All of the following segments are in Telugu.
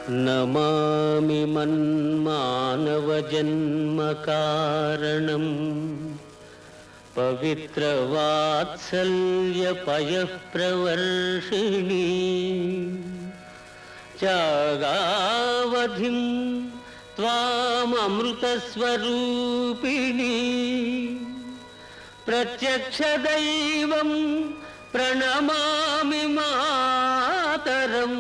Namami మన్మానవజన్మకారణం పవిత్రవాత్సల్యపయఃప్రవర్షిణీ త్యాగావధిం త్వామృతస్వరూపిణీ ప్రత్యక్షదైవం ప్రణమామి Mataram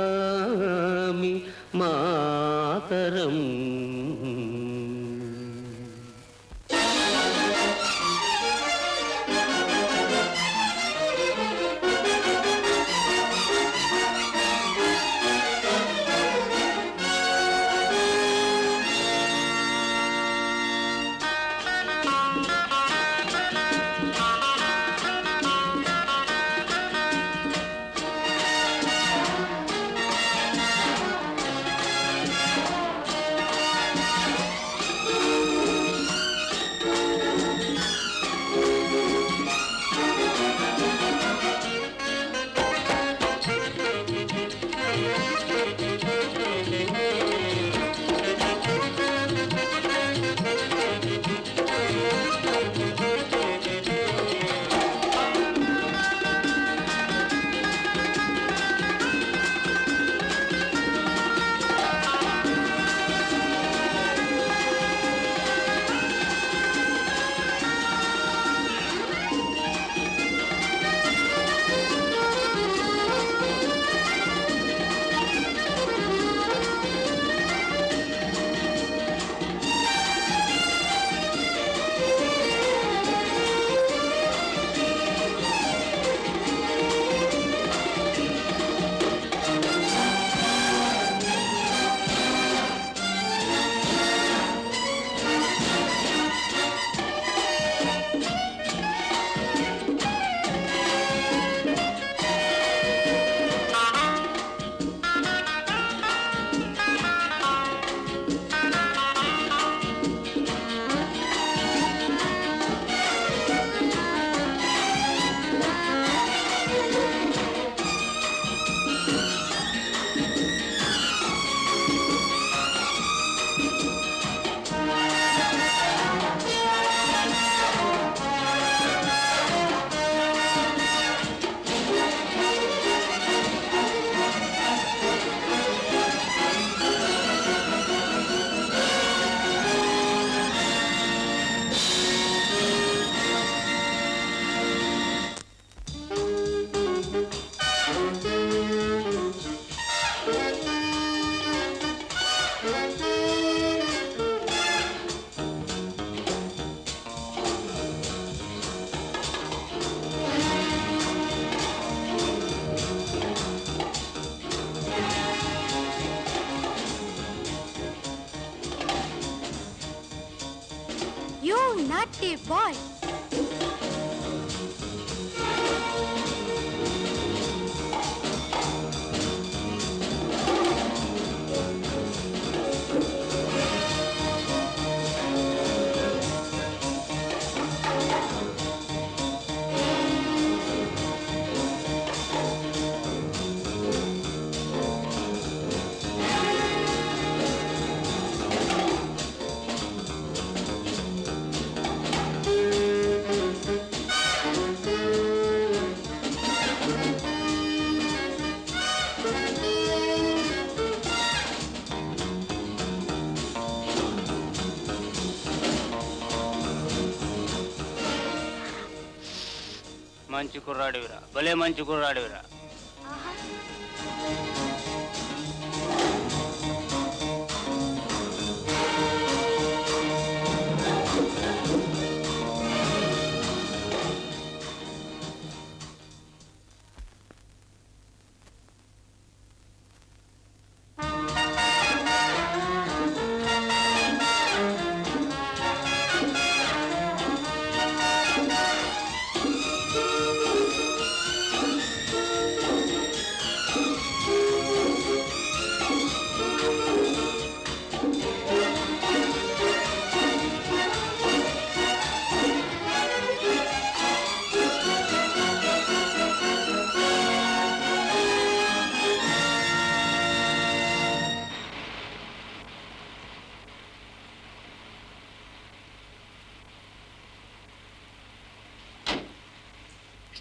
Namami Mataram. You naughty boy! మంచి కుర్రాడివిరా, భలే మంచి కుర్రాడివిరా.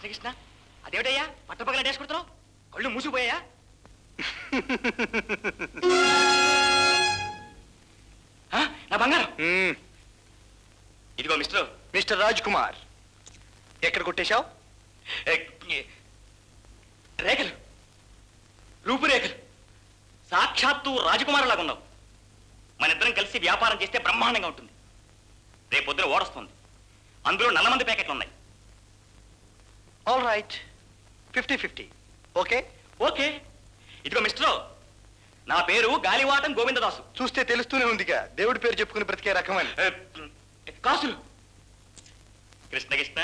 కృష్ణ కృష్ణ అదేమిటయ్యా పట్టపగల డేస్ కొడుతున్నావు కళ్ళు మూసిపోయా నా బంగారం ఇదిగో మిస్టర్ రాజ్ కుమార్ ఎక్కడ కొట్టేశావు రేఖలు రూపురేఖలు సాక్షాత్తు రాజకుమారులాగా ఉన్నావు మన ఇద్దరం కలిసి వ్యాపారం చేస్తే బ్రహ్మాండంగా ఉంటుంది రేపొద్దున ఓడొస్తుంది అందులో 4 మంది ప్యాకెట్లు ఉన్నాయి ఆల్ రైట్ 50-50 ఓకే ఓకే ఇదిగో మిస్టర్ నా పేరు గాలివాటం గోవిందదాసు చూస్తే తెలుస్తూనే ఉందిగా దేవుడి పేరు చెప్పుకుని బ్రతికే రకమని. కాసులు కృష్ణ కృష్ణ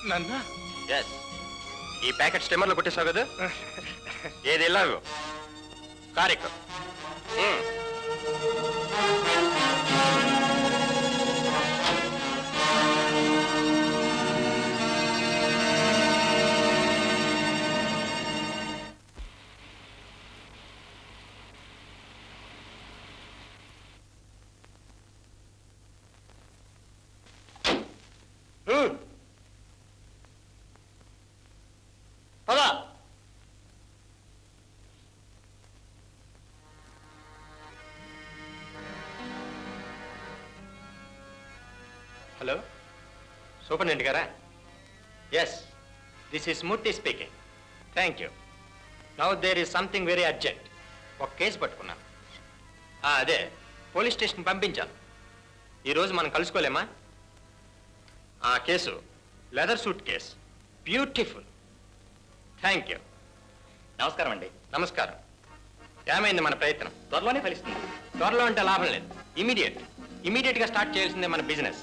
నాన్న ఎస్ ఈ ప్యాకెట్ స్టెమ్మర్లో కొట్టేశావు కదా ఏది ఎలాగో కారెక్కు పదా హలో సూపరింటెండెంట్ గారా yes this is Murthy speaking thank you now there is something very urgent ఒక కేసు పట్టుకున్నాను అదే పోలీస్ స్టేషన్ పంపించాను ఈరోజు మనం కలుసుకోలేమా ఆ case leather suitcase beautiful thank you నమస్కారం అండి నమస్కారం ఏమైంది మన ప్రయత్నం త్వరలోనే ఫలిస్తుంది త్వరలో అంటే లాభం లేదు ఇమీడియట్గా స్టార్ట్ చేయాల్సిందే మన బిజినెస్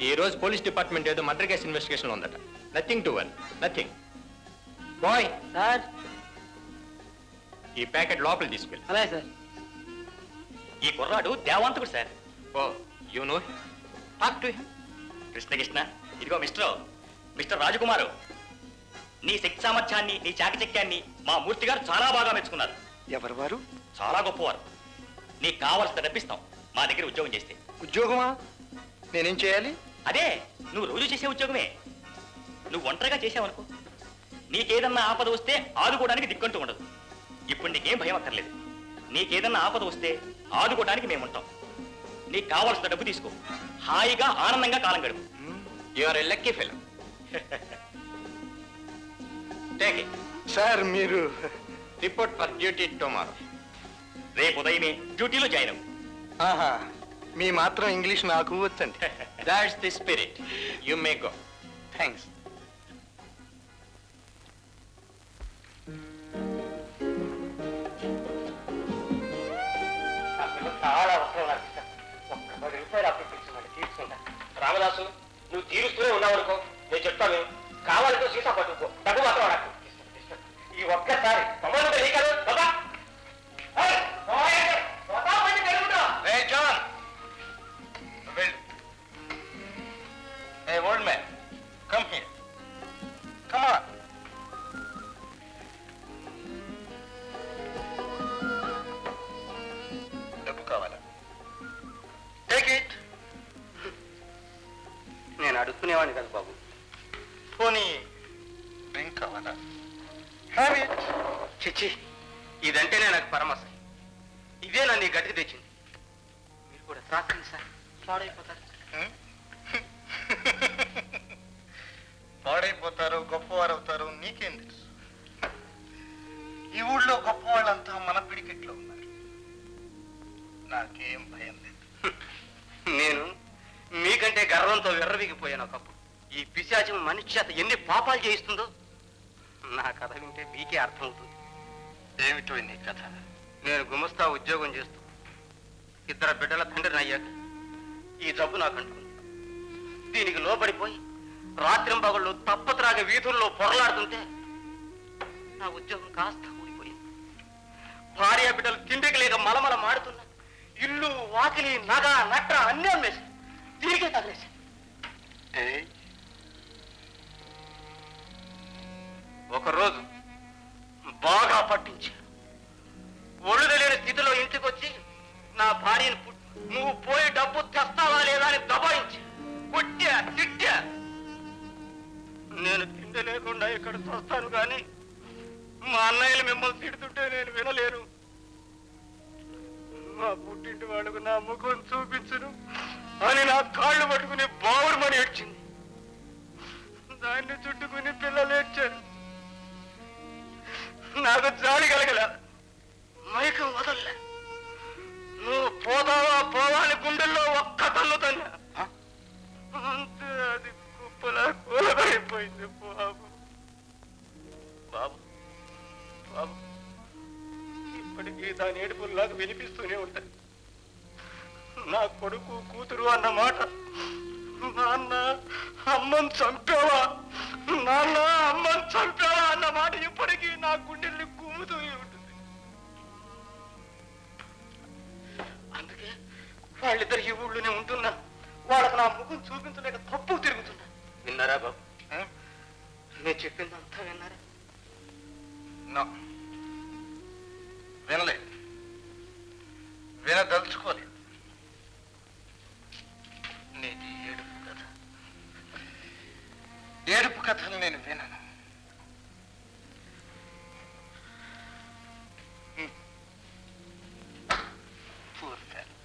ఈ రోజు పోలీస్ డిపార్ట్మెంట్ ఏదో మర్డర్ కేసు ఇన్వెస్టిగేషన్ ఉందట nothing to one nothing boy sir ఈ ప్యాకెట్ లోపల తీసుకెళ్ళి అలాగే సార్. ఈ కుర్రాడు దేవాంతకుడు sir oh you know talk to him Krishna Krishna ఇదిగో మిస్టర్ రాజకుమారు నీ శక్తి సామర్థ్యాన్ని నీ చాకచక్యాన్ని మా మూర్తి గారు చాలా బాగా మెచ్చుకున్నారు ఎవరు వారు? చాలా గొప్పవారు నీకు కావాల్సిన డబ్బిస్తాం మా దగ్గర ఉద్యోగం చేస్తే ఉద్యోగమా? నేనేం చేయాలి? అదే నువ్వు రోజు చేసే ఉద్యోగమే నువ్వు ఒంటరిగా చేసావనుకో నీకేదన్నా ఆపద వస్తే ఆదుకోవడానికి దిక్కంటూ ఉండదు ఇప్పుడు నీకేం భయం అక్కర్లేదు నీకేదన్నా ఆపద వస్తే ఆదుకోవడానికి మేముంటాం నీకు కావాల్సిన డబ్బు తీసుకో హాయిగా ఆనందంగా కాలం గడుపు you are a lucky fellow take it sir మీరు రిపోర్ట్ ఫర్ డ్యూటీ టుమారో రేపు ఉదయమే డ్యూటీలో జాయిన్ అవ్వు ఆహా మీ మాత్రం ఇంగ్లీష్ నాకు వచ్చండి. That's the spirit you may go thanks. చాలా అవసరం నాకు ఒక్క 10 రూపాయలు అప్పించమని తీసుకుంటా రామదాసు నువ్వు తీరుస్తూనే ఉన్నావు అనుకో నేను చెప్తాను కావాలంటే సీసా పట్టుకో డబ్బు మాత్రం నాకు ఈ ఒక్కసారి తొమ్మిది నీకదు బాబా Hey John, Will. Hey old man, come here. Come on. డబ్బు కావాలా? Take it. తాగేవాడిని కాదు బాబు. పోనీ డ్రింక్ కావాలా? Have it. చిచ్చి, ఇదంటేనే నాకు పరమశ. ఇదే నన్ను ఈ గతికి తెచ్చింది. మీరు కూడా త్రాకండి సార్, పాడైపోతారు. పాడైపోతారు, గొప్పవారు అవుతారు, నీకేం తెలుసు? ఈ ఊళ్ళో గొప్ప వాళ్ళంతా మన పిడికెట్లో ఉన్నారు. నాకేం భయం లేదు. నేను మీకంటే గర్వంతో విర్రవీగిపోయాను ఒకప్పుడు. ఈ పిశాచం మనిషి చేత ఎన్ని పాపాలు చేయిస్తుందో నా కథ వింటే మీకే అర్థమవుతుంది. ఏమిటో నీ కథ? నేను గుమస్తా ఉద్యోగం చేస్తూ 2 బిడ్డల తండ్రిని అయ్యాక ఈ జబ్బు నాకు అంటుకుంది. దీనికి లోబడిపోయి రాత్రింబగళ్ళు తప్పత్రాగ వీధుల్లో పొరలాడుతుంటే నా ఉద్యోగం కాస్త ఊడిపోయింది. భార్య బిడ్డలు తిండికి లేక మలమల మాడుతున్నా. ఇల్లు వాకిలి నగ నట్ర అన్నీ అమ్మేసి దీనికే తగిలేసి ఒకరోజు బాగా పట్టించారు. ఒళ్ళు తెలియని స్థితిలో ఇంటికి వచ్చి నా భార్యను నువ్వు పోయి డబ్బు తెస్తావా లేదా అని దబాయించి కొట్టా తిట్టా. నేను తిండి లేకుండా ఇక్కడ చూస్తాను కానీ మా అన్నయ్యలు మిమ్మల్ని తిడుతుంటే నేను వినలేను. మా పుట్టింటి వాళ్ళకు నా ముఖం చూపించును అని నా కాళ్ళు పట్టుకుని బావురమని ఏడ్చింది. దాన్ని చుట్టుకుని పిల్లలు ఏడ్చారు. నాకు జాలి కలగల, మైకం వదల్లే. నువ్వు పోతావా పోవాని గుండెల్లో ఒక్క తన్ను తన్నా. అంతే, అది కుప్పలా కూలబడిపోయింది. బాబు బాబు బాబు ఇప్పటికీ దాని ఏడుపులు నాకు వినిపిస్తూనే ఉంటాయి. నా కొడుకు కూతురు అన్న మాట, నాన్న అమ్మని చంపావా, నాన్న అమ్మని చంపావా అన్న మాట ఇప్పటికీ నా గుండెల్ని కుమ్ముతూనే ఉంటుంది. అందుకే వాళ్ళిద్దరు ఈ ఊళ్ళోనే ఉంటున్నా. వాళ్ళకు నా ముఖం చూపించలేక తప్పు తిరుగుతున్నా. విన్నారా బాబు? నేను చెప్పిందంతా విన్నారా? వినలేదు, వినదలుచుకోలేదు. నీది ఏడుపు కథ. ఏడుపు కథలు నేను వినను. Poor fellow.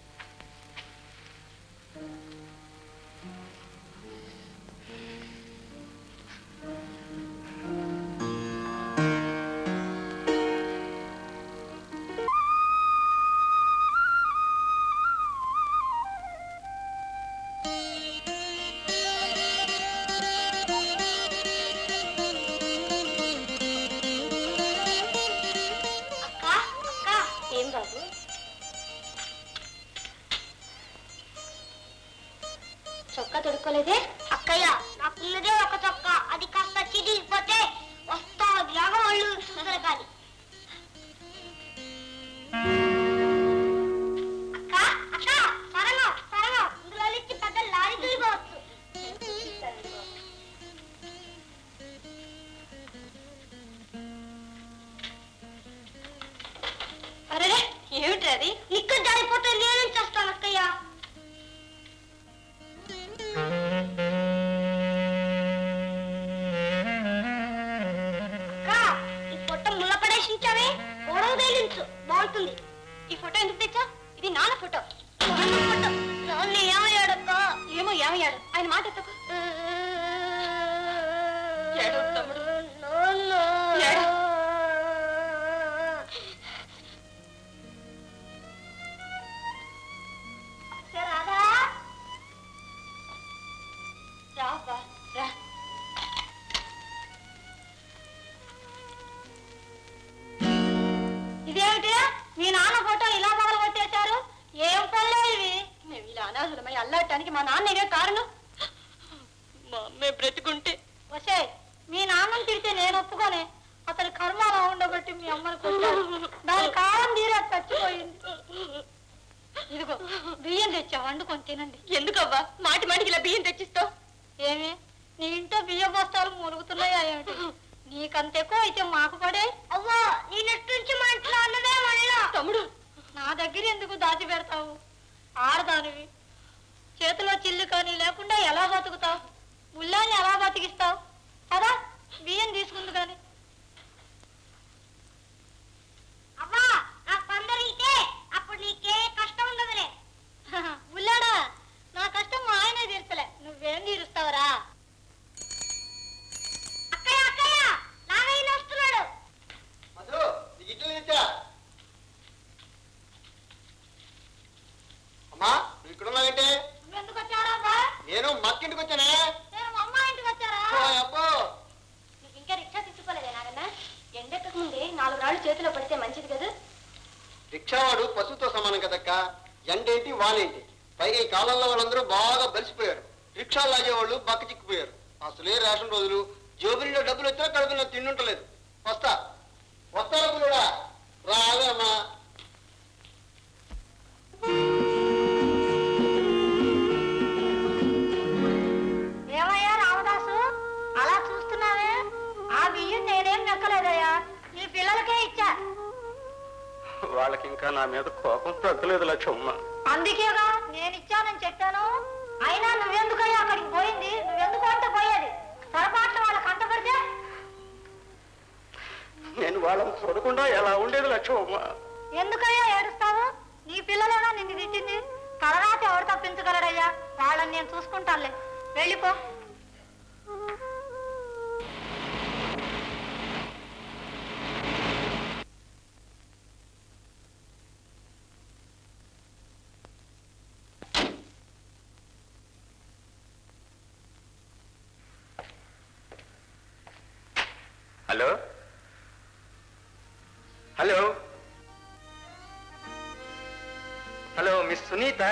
చొక్కా తొడుక్కోలేదే? అక్కయ్య, నాకు ఉన్నదే ఒక చొక్కా, అది కాస్త చిరిగిపోతే వస్తా లాగా వాళ్ళు చూసారు కానీ. అక్క అక్క, త్వరగా త్వరగా ఇందులో నుంచి పెద్ద లారీ తిరిగవచ్చు. అరే ఏమిటి అది? ఇక్కడ జారిపోతే నేను చేస్తాను అక్కయ్య. బాగుంటుంది. ఈ ఫోటో ఎందుకు తెచ్చా? ఇది నాన్న ఫోటో. ఏమయ్యాడక్క? ఏమో ఏమయ్యాడు. ఆయన మాట ఎత్తకు. రాబా రా. ఇదేమిటి? మీ నాన్న ఫోటో ఇలా మొదలు కొట్టేశారు. ఏం పనులు ఇవి? మేము ఇలా అనాథులమై అల్లాడటానికి మా నాన్న ఇదే కారణం. మా అమ్మే బ్రతుకుంటే వసే మీ నాన్నని తిడితే నేను ఒప్పుకోనే. అతని కర్మ అలా ఉండబట్టి మీ అమ్మని కొట్టాడు. దాని కాలం తీరా చచ్చిపోయింది. ఇదిగో బియ్యం తెచ్చా, వండుకొని తినండి. ఎందుకవ్వా మాటి మాటికి ఇలా బియ్యం తెచ్చిస్తావు? ఏమి నీ ఇంట్లో బియ్యం బస్తాలు మురుగుతున్నాయా ఏమిటి? నీకంత ఎక్కువ అయితే మాకు పడే. అవ్వా నీ నెట్ నుంచి మా ఇంట్లో అన్నదే మళ్ళా. తమ్ముడు, నా దగ్గర ఎందుకు దాచి పెడతావు? ఆడదానివి, చేతిలో చిల్లు కానీ లేకుండా ఎలా బతుకుతావు? బుల్లాన్ని ఎలా బతికిస్తావు? అదా బియ్యం తీసుకుంది కానీ. అవ్వా నాకు పందరిగితే అప్పుడు నీకే కష్టం ఉండదులే. బుల్లాడా నా కష్టం మా ఆయనే తీర్చలే, నువ్వేం తీరుస్తావురా? అక్కయ్య అక్కయ్య నాగయ్య వస్తున్నాడు. అమ్మా నువ్వు ఇక్కడ ఉన్నావంటే? ఎందుకు వచ్చారా అబ్బా? నేను మక్కింటికి వచ్చానే. నేను మా అమ్మ ఇంటికి వచ్చారా? అబ్బో నీకు ఇంకా రిక్షా తీసుకోలేదే నాగన్న? ఎండెక్కక ముందే 4 రాళ్ళు చేతిలో పడితే మంచిది కదా. రిక్షావాడు పశువుతో సమానం కదక్క. ఎండేంటి వానేంటి, పైగా ఈ కాలంలో వాళ్ళందరూ బాగా బలిసిపోయారు. రిక్షాలు లాగేవాళ్ళు బక్క చిక్కిపోయారు. అసలే రేషన్ రోజులు, జోబుల్లో డబ్బులు వచ్చినా కడుపులో తిండుంటలేదు. వస్తారా కూడా రావే అమ్మా. ఏమయ్యా రామదాసు అలా చూస్తున్నావే? ఆ బియ్యం నేనేం నెక్కలేదయ్యా, నీ పిల్లలకే ఇచ్చా. వాళ్ళకి ఇంకా నా మీద కోపం తగ్గలేదు లక్ష్మమ్మ. అందుకేగా నేను ఇచ్చానని చెప్పాను. అయినా నువ్వెందుకయ్యా అక్కడికి పోయింది? నువ్వెందుకు అంటే పోయేది? పొరపాట్లు వాళ్ళకి అంటపడితే నేను వాళ్ళని చూడకుండా ఎలా ఉండేది లక్ష్మమ్మ. ఎందుకయ్యా ఏడుస్తావు? నీ పిల్లలేనా నిన్ను తిట్టింది? తర్వాత ఎవరు తప్పించగలరయ్యా? వాళ్ళని నేను చూసుకుంటానులే, వెళ్ళిపో. Hello hello hello miss Sunitha.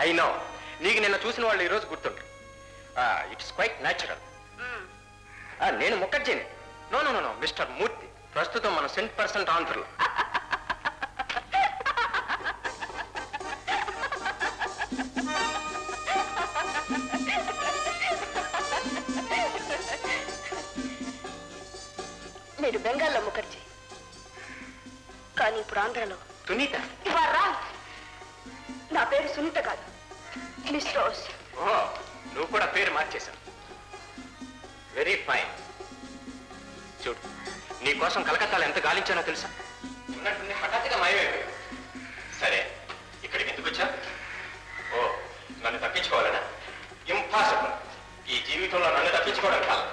I know, నీకు నిన్న చూసిన వాళ్ళు ఈరోజు గుర్తుంటారు. It's quite natural. నేను ముఖర్జీని. No no no no mister Murthy. ప్రస్తుతం మన 100% ఆంధ్రలో. మీరు బెంగాల్లో ముఖర్జీ, కానీ ఇప్పుడు ఆంధ్రలో సునీత. ఇవ్వరా? నా పేరు సునీత కాదు, మిస్ రోజ్. ఓ, నువ్వు కూడా పేరు మార్చేశావు. Very fine. చూడు, నీ కోసం కలకత్తాలో ఎంత గాలించానో తెలుసా? ఉన్నట్టుండి హఠాత్తుగా మాయమైపోయావు. సరే, ఇక్కడికి ఎందుకు వచ్చా? ఓ, నన్ను తప్పించుకోవాలనా? ఇంపాసిబుల్. ఈ జీవితంలో నన్ను తప్పించుకోవడం కాదు.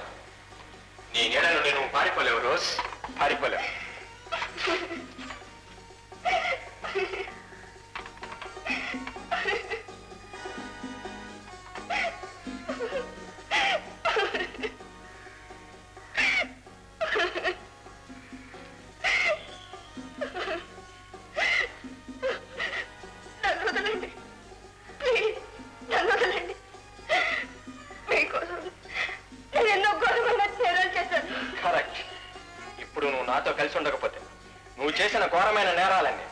నీ నీడ నుండి నువ్వు పారిపోలేవు రోజ్, పారిపోలేవు. కరెక్ట్. ఇప్పుడు నువ్వు నాతో కలిసి ఉండకపోతే నువ్వు చేసిన ఘోరమైన నేరాలన్నీ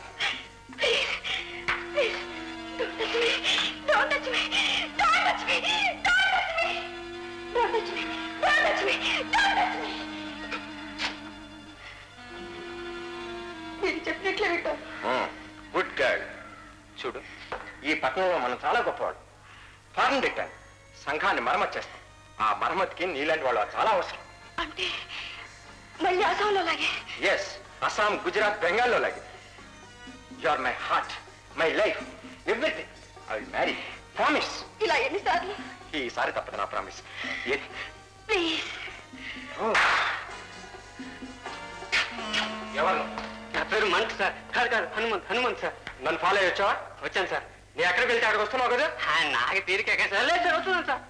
చెప్పినట్లే వింటాను. Good girl. చూడు, ఈ పట్టణంలో మనం చాలా గొప్పవాడు. ఫారెన్ రిటర్న్ సంఘాన్ని మరమ్మతు చేస్తాం. ఆ మరమ్మతికి నీలాంటి వాళ్ళు చాలా అవసరం. అంటే మళ్ళీ అసంలో లాగే? ఎస్, అస్సాం, గుజరాత్, బెంగాల్లో లాగే. You are my heart, my life, everything. I will marry. Promise. ఇలా ఎన్నిసార్లు? ఈసారి తప్పదు నా ప్రామిస్. ప్లీజ్. ఎవరు? నా పేరు మంత్ సార్. కాదు కాదు, హనుమంత్ సార్. నన్ను ఫాలో అయ్యి వచ్చావా? వచ్చాను సార్. నీ ఎక్కడికి వెళ్తే అక్కడికి వస్తున్నావు కదా? నాకు తీరిక సార్. లేదు సార్, వస్తున్నాను sir.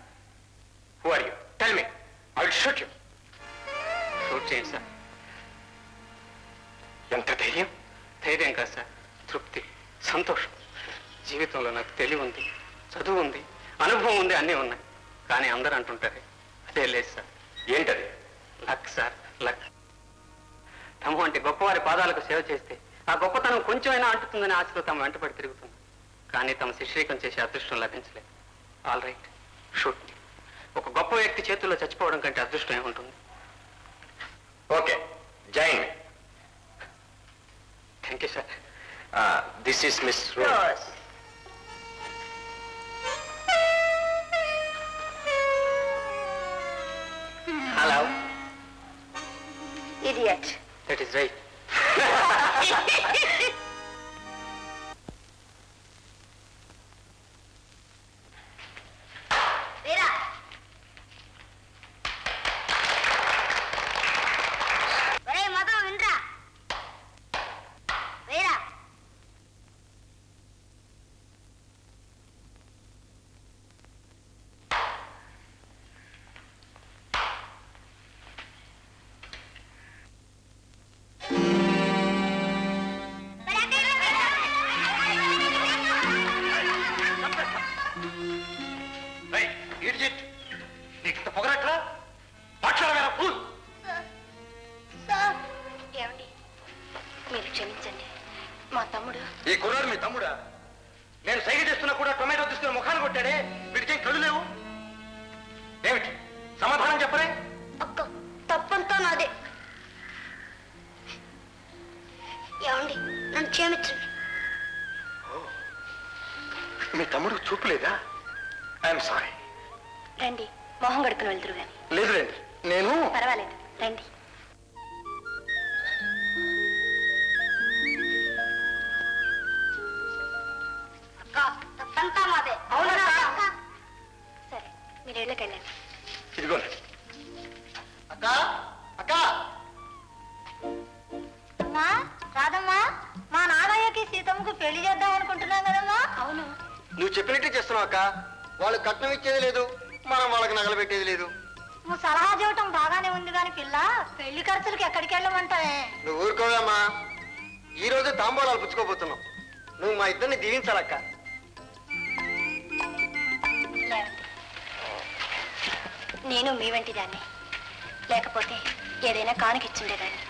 Who are you? Tell me. I will shoot you. Shoot చేయండి సార్. ఎంత ధైర్యం? ధైర్యం కాదు సార్, తృప్తి, సంతోషం. జీవితంలో నాకు తెలివి ఉంది, చదువు ఉంది, అనుభవం ఉంది, అన్నీ ఉన్నాయి. కానీ అందరూ అంటుంటారు అదే లేదు సార్. ఏంటది? Luck sir, luck. తమ వంటి గొప్పవారి పాదాలకు సేవ చేస్తే ఆ గొప్పతనం కొంచెమైనా అంటుతుందని ఆశతో తమ వెంటపడి తిరుగుతుంది. కానీ తమ శిష్యీకం చేసే అదృష్టం లభించలేదు. All right, shoot. ఒక గొప్ప వ్యక్తి చేతుల్లో చచ్చిపోవడం కంటే అదృష్టం ఏముంటుంది? Okay, join me. Thank you sir. This is miss Rose. Idiot. That is right. Veera, ఒరేయ్ మధు వినరా. వీరా, నీకు పొగరట్లా పాఠశాల ఫుల్. ఏమండి, మీరు క్షమించండి. మా తమ్ముడు. ఈ కుర్రాడు మీ తమ్ముడా? నేను సైగ చేస్తున్నా కూడా టొమాటో తీసుకుని ముఖాన్ని కొట్టాడే. వీడికేం కళ్ళు లేవు ఏమిటి? సమాధానం చెప్పరే. అక్క, తప్పంతా నాదే. ఏమండి, నన్ను క్షమించండి. మీ తమ్ముడు చూపులేదా? I'm sorry. రండి, మొహం గడుకుని వెళ్తురు కానీ. లేదు రండి, నేను పర్వాలేదు, రండి. అక్క, తప్పంతా మాదే. అవునా? సరే, మీరు ఇళ్ళకెళ్ళండి. ఇదిగోండి. అక్క అక్క అమ్మా, రాదమ్మా, మా నాగయ్యకి సీతమ్మకు పెళ్లి చేద్దాం అనుకుంటున్నాం కదమ్మా. అవును. నువ్వు చెప్పినట్టే చేస్తున్నావు అక్క. వాళ్ళు కట్నం ఇచ్చేది లేదు, మనం వాళ్ళకి నగలు పెట్టేది లేదు. నువ్వు సలహా చేయటం బాగానే ఉంది కానీ పిల్ల, పెళ్లి ఖర్చులకి ఎక్కడికి వెళ్ళమంటావే? నువ్వు ఊరుకోవమ్మా. ఈ రోజు తాంబూలాలు పుచ్చుకోబోతున్నావు. నువ్వు మా ఇద్దరిని దీవించాలక్క. లేవండి, నేను మీ వంటి దాన్ని. లేకపోతే ఏదైనా కానుకిచ్చుండేదాన్ని.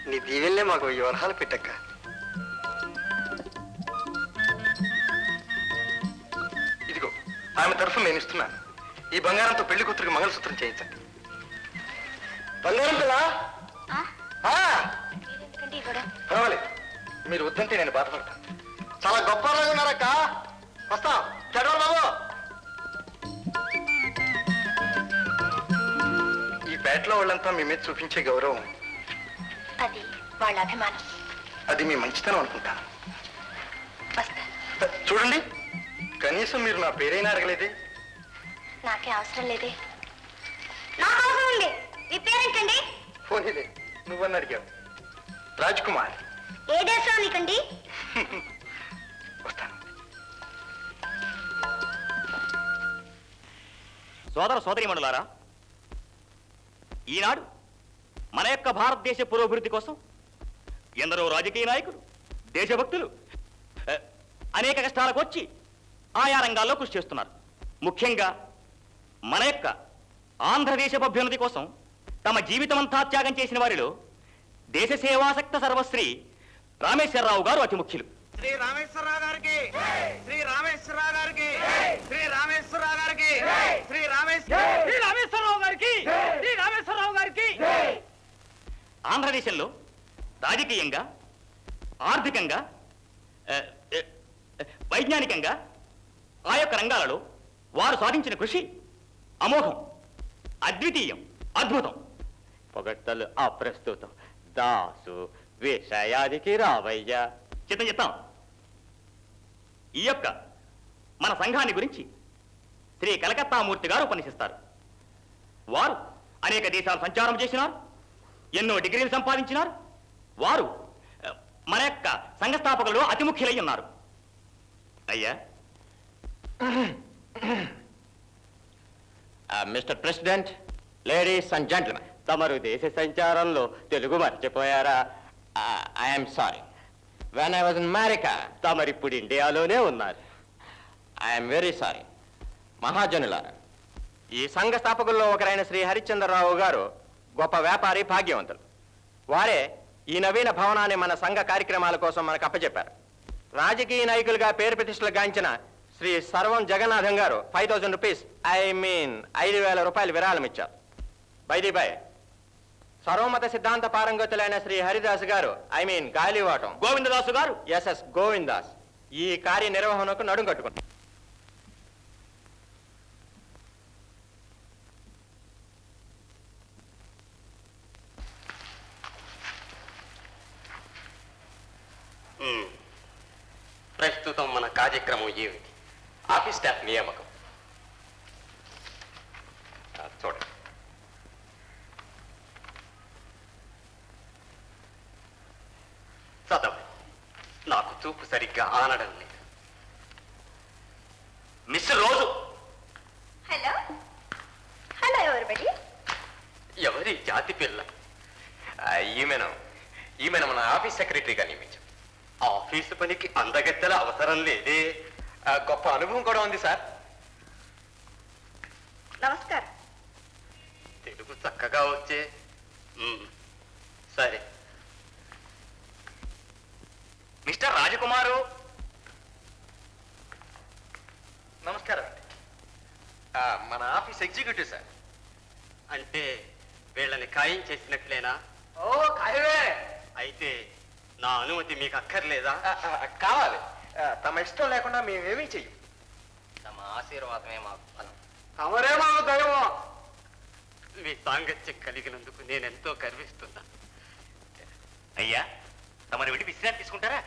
నీ దీవెల్లే మాకు ఈ వరహాలు పెట్టక్క. ఇదిగో ఆమె తరఫున నేను ఇస్తున్నాను. ఈ బంగారంతో పెళ్లి కూతురికి మంగళసూత్రం చేయించండి. బంగారం పిల్ల. మీరెందుకంటే ఇవ్వడం? పర్వాలేదు, మీరు వద్దంటే నేను బాధపడతాను. చాలా గొప్ప వాళ్ళగా ఉన్నారక్క. వస్తాం. చదవాలి బాబు. ఈ పేటలో వాళ్ళంతా మీ మీద చూపించే గౌరవం, అది వాళ్ళ అభిమానం. అది మీ మంచితనం అనుకుంటాను. వస్తా. చూడండి, కనీసం మీరు నా పేరైనా అడగలేదే. నాకే అవసరం లేదే. నాకు అవసరం ఉంది. మీ పేరేంటండి? పోనీలే, నువ్వని అడిగావు. రాజ్ కుమార్. ఏ దేశానికండి? వస్తాను. సోదర సోదరీమణులారా, ఈనాడు మన యొక్క భారతదేశ పురోభివృద్ధి కోసం ఎందరో రాజకీయ నాయకులు, దేశభక్తులు అనేక కష్టాలకు వచ్చి ఆయా రంగాల్లో కృషి చేస్తున్నారు. ముఖ్యంగా మన యొక్క ఆంధ్రదేశపు అభ్యున్నతి కోసం తమ జీవితమంతా త్యాగం చేసిన వారిలో దేశ సేవాసక్త సర్వశ్రీ రామేశ్వరరావు గారు అతి ముఖ్యులు. శ్రీ రామేశ్వరరావు గారికి, శ్రీ రామేశ్వరరావు గారికి, శ్రీ రామేశ్వరరావు గారికి, శ్రీ రామేశ్వరరావు గారికి, శ్రీ రామేశ్వరరావు గారికి. ఆంధ్రదేశంలో రాజకీయంగా, ఆర్థికంగా, వైజ్ఞానికంగా ఆ యొక్క రంగాలలో వారు సాధించిన కృషి అమోఘం, అద్వితీయం, అద్భుతం. పొగడ్తలు అప్రస్తుతం, దాసు విషయానికి రావయ్య. చిత్తం చిత్తం. ఈ యొక్క మన సంఘాన్ని గురించి శ్రీ కలకత్తామూర్తి గారు ఉపన్యసిస్తారు. వారు అనేక దేశాలు సంచారం చేసినారు, ఎన్నో డిగ్రీలు సంపాదించినారు. వారు మన యొక్క సంఘ స్థాపకులలో అతి ముఖ్యులై ఉన్నారు. అయ్యా, mister president, ladies and gentlemen, తమరు దేశ సంచారంలో తెలుగు మర్చిపోయారా? I'm sorry. When I was in America. తమరిప్పుడు ఇండియాలోనే ఉన్నారు. I'm very sorry. మహాజనులారా, ఈ సంఘ స్థాపకుల్లో ఒకరైన శ్రీ హరిశ్చంద్రరావు గారు గొప్ప వ్యాపారి, భాగ్యవంతులు. వారే ఈ నవీన భవనాన్ని మన సంఘ కార్యక్రమాల కోసం మనకు అప్పచెప్పారు. రాజకీయ నాయకులుగా పేరు ప్రతిష్టలు గాంచిన శ్రీ సర్వం జగన్నాథం గారు 5000 రూపీస్, 5,000 రూపాయలు విరాళం ఇచ్చారు. బై సర్వమత సిద్ధాంత పారంగతులైన శ్రీ హరిదాస్ గారు, గాలివాటం గోవిందదాసు గారు, ఎస్ఎస్ గోవిందాస్, ఈ కార్యనిర్వహణకు నడుం కట్టుకున్నారు. ప్రస్తుతం మన కార్యక్రమం ఏమిటి? ఆఫీస్ స్టాఫ్ నియామకం. చూడండి. చదవ. నాకు చూపు సరిగ్గా ఆనడం లేదు. Miss Rose. Hello hello everybody? ఎవరి జాతి పిల్ల? ఈమెను మన ఆఫీస్ సెక్రటరీగా నియమించాం. ఆఫీసు పనికి అందగత్తెల అవసరం లేదే. గొప్ప అనుభవం కూడా ఉంది సార్. నమస్కారం. తెలుగు చక్కగా వచ్చే. సరే. మిస్టర్ రాజకుమారు. నమస్కారం అండి. మన ఆఫీస్ ఎగ్జిక్యూటివ్ సార్. అంటే వీళ్ళని ఖాయం చేసినట్లేనా? ఓ ఖాయమే. అయితే నా అనుమతి మీకు అక్కర్లేదా? కావాలి. తమ ఇష్టం లేకుండా మేమేమీ చెయ్యం. తమ ఆశీర్వాదమే మాకు ఫలం. తమరే మాకు దైవం. మీ సాంగత్యం కలిగినందుకు నేనెంతో గర్విస్తున్నా. అయ్యా, తమరు వెళ్ళి విశ్రాంతి తీసుకుంటారా?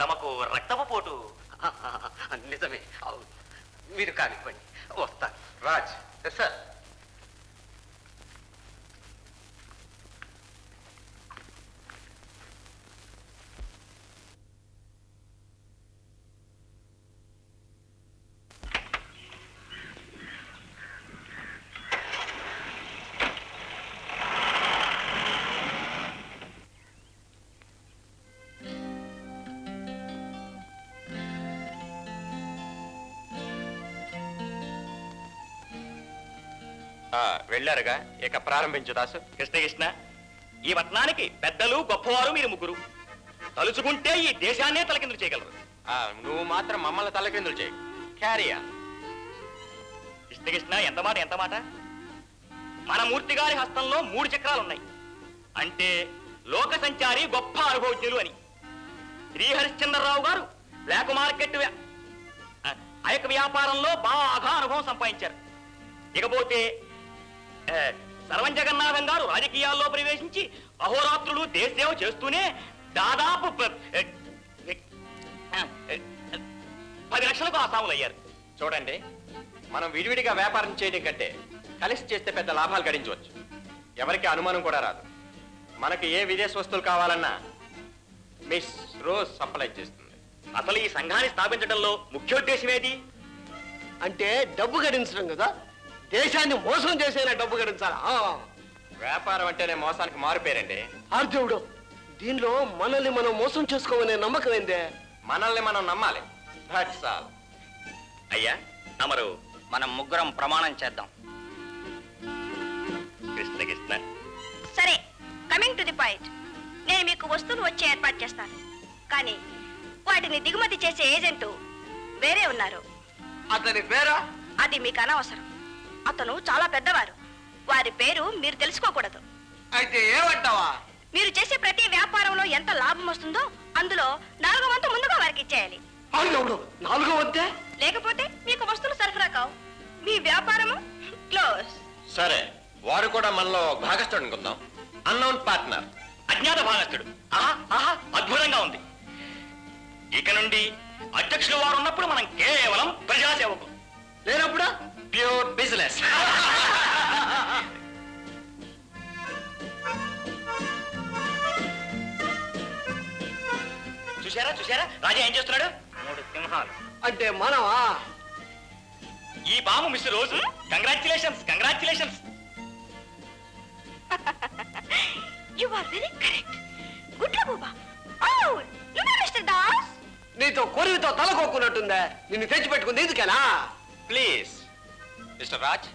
తమకు రక్తపు పోటు. నిజమే. అవును. మీరు కానివ్వండి, వస్తాను. రాజ్. సార్. వెళ్ళారుగా, ఇక ప్రారంభించు దాసు. కృష్ణ, ఈ పట్నానికి పెద్దలు గొప్పవారు మీరు ముగ్గురు. తలుచుకుంటే ఈ దేశాన్నే తలకిందులు చేయగలరు. నువ్వు మాత్రం మమ్మల్ని తలకిందులు చేయి. క్యారియా. కృష్ణ, ఎంత మాట. మన మూర్తి గారి హస్తంలో 3 చక్రాలు ఉన్నాయి. అంటే లోక సంచారి గొప్ప అనుభవజ్ఞులు అని. శ్రీహరిశ్చంద్రరావు గారు బ్లాక్ మార్కెట్ అయక వ్యాపారంలో బాగా అనుభవం సంపాదించారు. ఇకపోతే సర్వం జగన్నాథం గారు రాజకీయాల్లో ప్రవేశించి అహోరాత్రులు దేశసేవ చేస్తూనే దాదాపు 10 లక్షలకు ఆసాములు అయ్యారు. చూడండి, మనం విడివిడిగా వ్యాపారం చేయడం కంటే కలిసి చేస్తే పెద్ద లాభాలు గడించవచ్చు. ఎవరికి అనుమానం కూడా రాదు. మనకి ఏ విదేశ వస్తువులు కావాలన్నా మిస్ రోజ్ సప్లై చేస్తుంది. అసలు ఈ సంఘాన్ని స్థాపించడంలో ముఖ్యోద్దేశం ఏది? అంటే డబ్బు గడించడం కదా. దేశాన్ని మోసం చేసేలా డబ్బు గడించాలా? వ్యాపారం అంటేనే మోసానికి మారుపేరండి. ఆర్జవుడు, దీనిలో మనల్ని మనం మోసం చేసుకోమనే నమ్మకం ఏందే? మనల్ని మనం నమ్మాలి. That's all. అయ్యా, తమరు మనం ముగ్గురం ప్రమాణం చేద్దాం. కృష్ణ. సరే, కమింగ్ టు ది పాయింట్. నేను మీకు వస్తువులు వచ్చే ఏర్పాటు చేస్తాను, కానీ వాటిని దిగుమతి చేసే ఏజెంటు వేరే ఉన్నారు. అతని పేరా? అది మీకు అనవసరం. అతను చాలా పెద్దవారు. వారి పేరు మీరు తెలుసుకోకూడదు. అయితే ఏమంటావా? మీరు చేసే ప్రతి వ్యాపారంలో ఎంత లాభం వస్తుందో అందులో 4వ వంతు ముందుగా వారికి ఇచ్చేయాలి. ఆర్జవుడు, 4వ వంతే? లేకపోతే మీకు వస్తువులు సరఫరా కావు. మీ వ్యాపారము క్లోజ్. సరే, వారు కూడా మనలో భాగస్థుడు అనుకుందాం. Unknown partner. అజ్ఞాత భాగస్థుడు. ఆహా, అద్భుతంగా ఉంది. ఇక నుండి అధ్యక్షులు వారు ఉన్నప్పుడు మనం కేవలం ప్రజాసేవకు, లేనప్పుడు ప్యూర్ బిజినెస్. చూశారా రాజా ఏం చేస్తున్నాడు? 3 సింహాలు. అంటే మనమా? ఈ బాము miss Rose. Congratulations. You are very correct. Good baba. ఓ, నువ్వు మిస్టర్ దాస్. నీతో కొరివితో తలకొక్కున్నట్టుందే. నిన్ను తెచ్చిపెట్టుకుంది ఎందుకేనా? ప్లీజ్ మిస్టర్ రాజ్,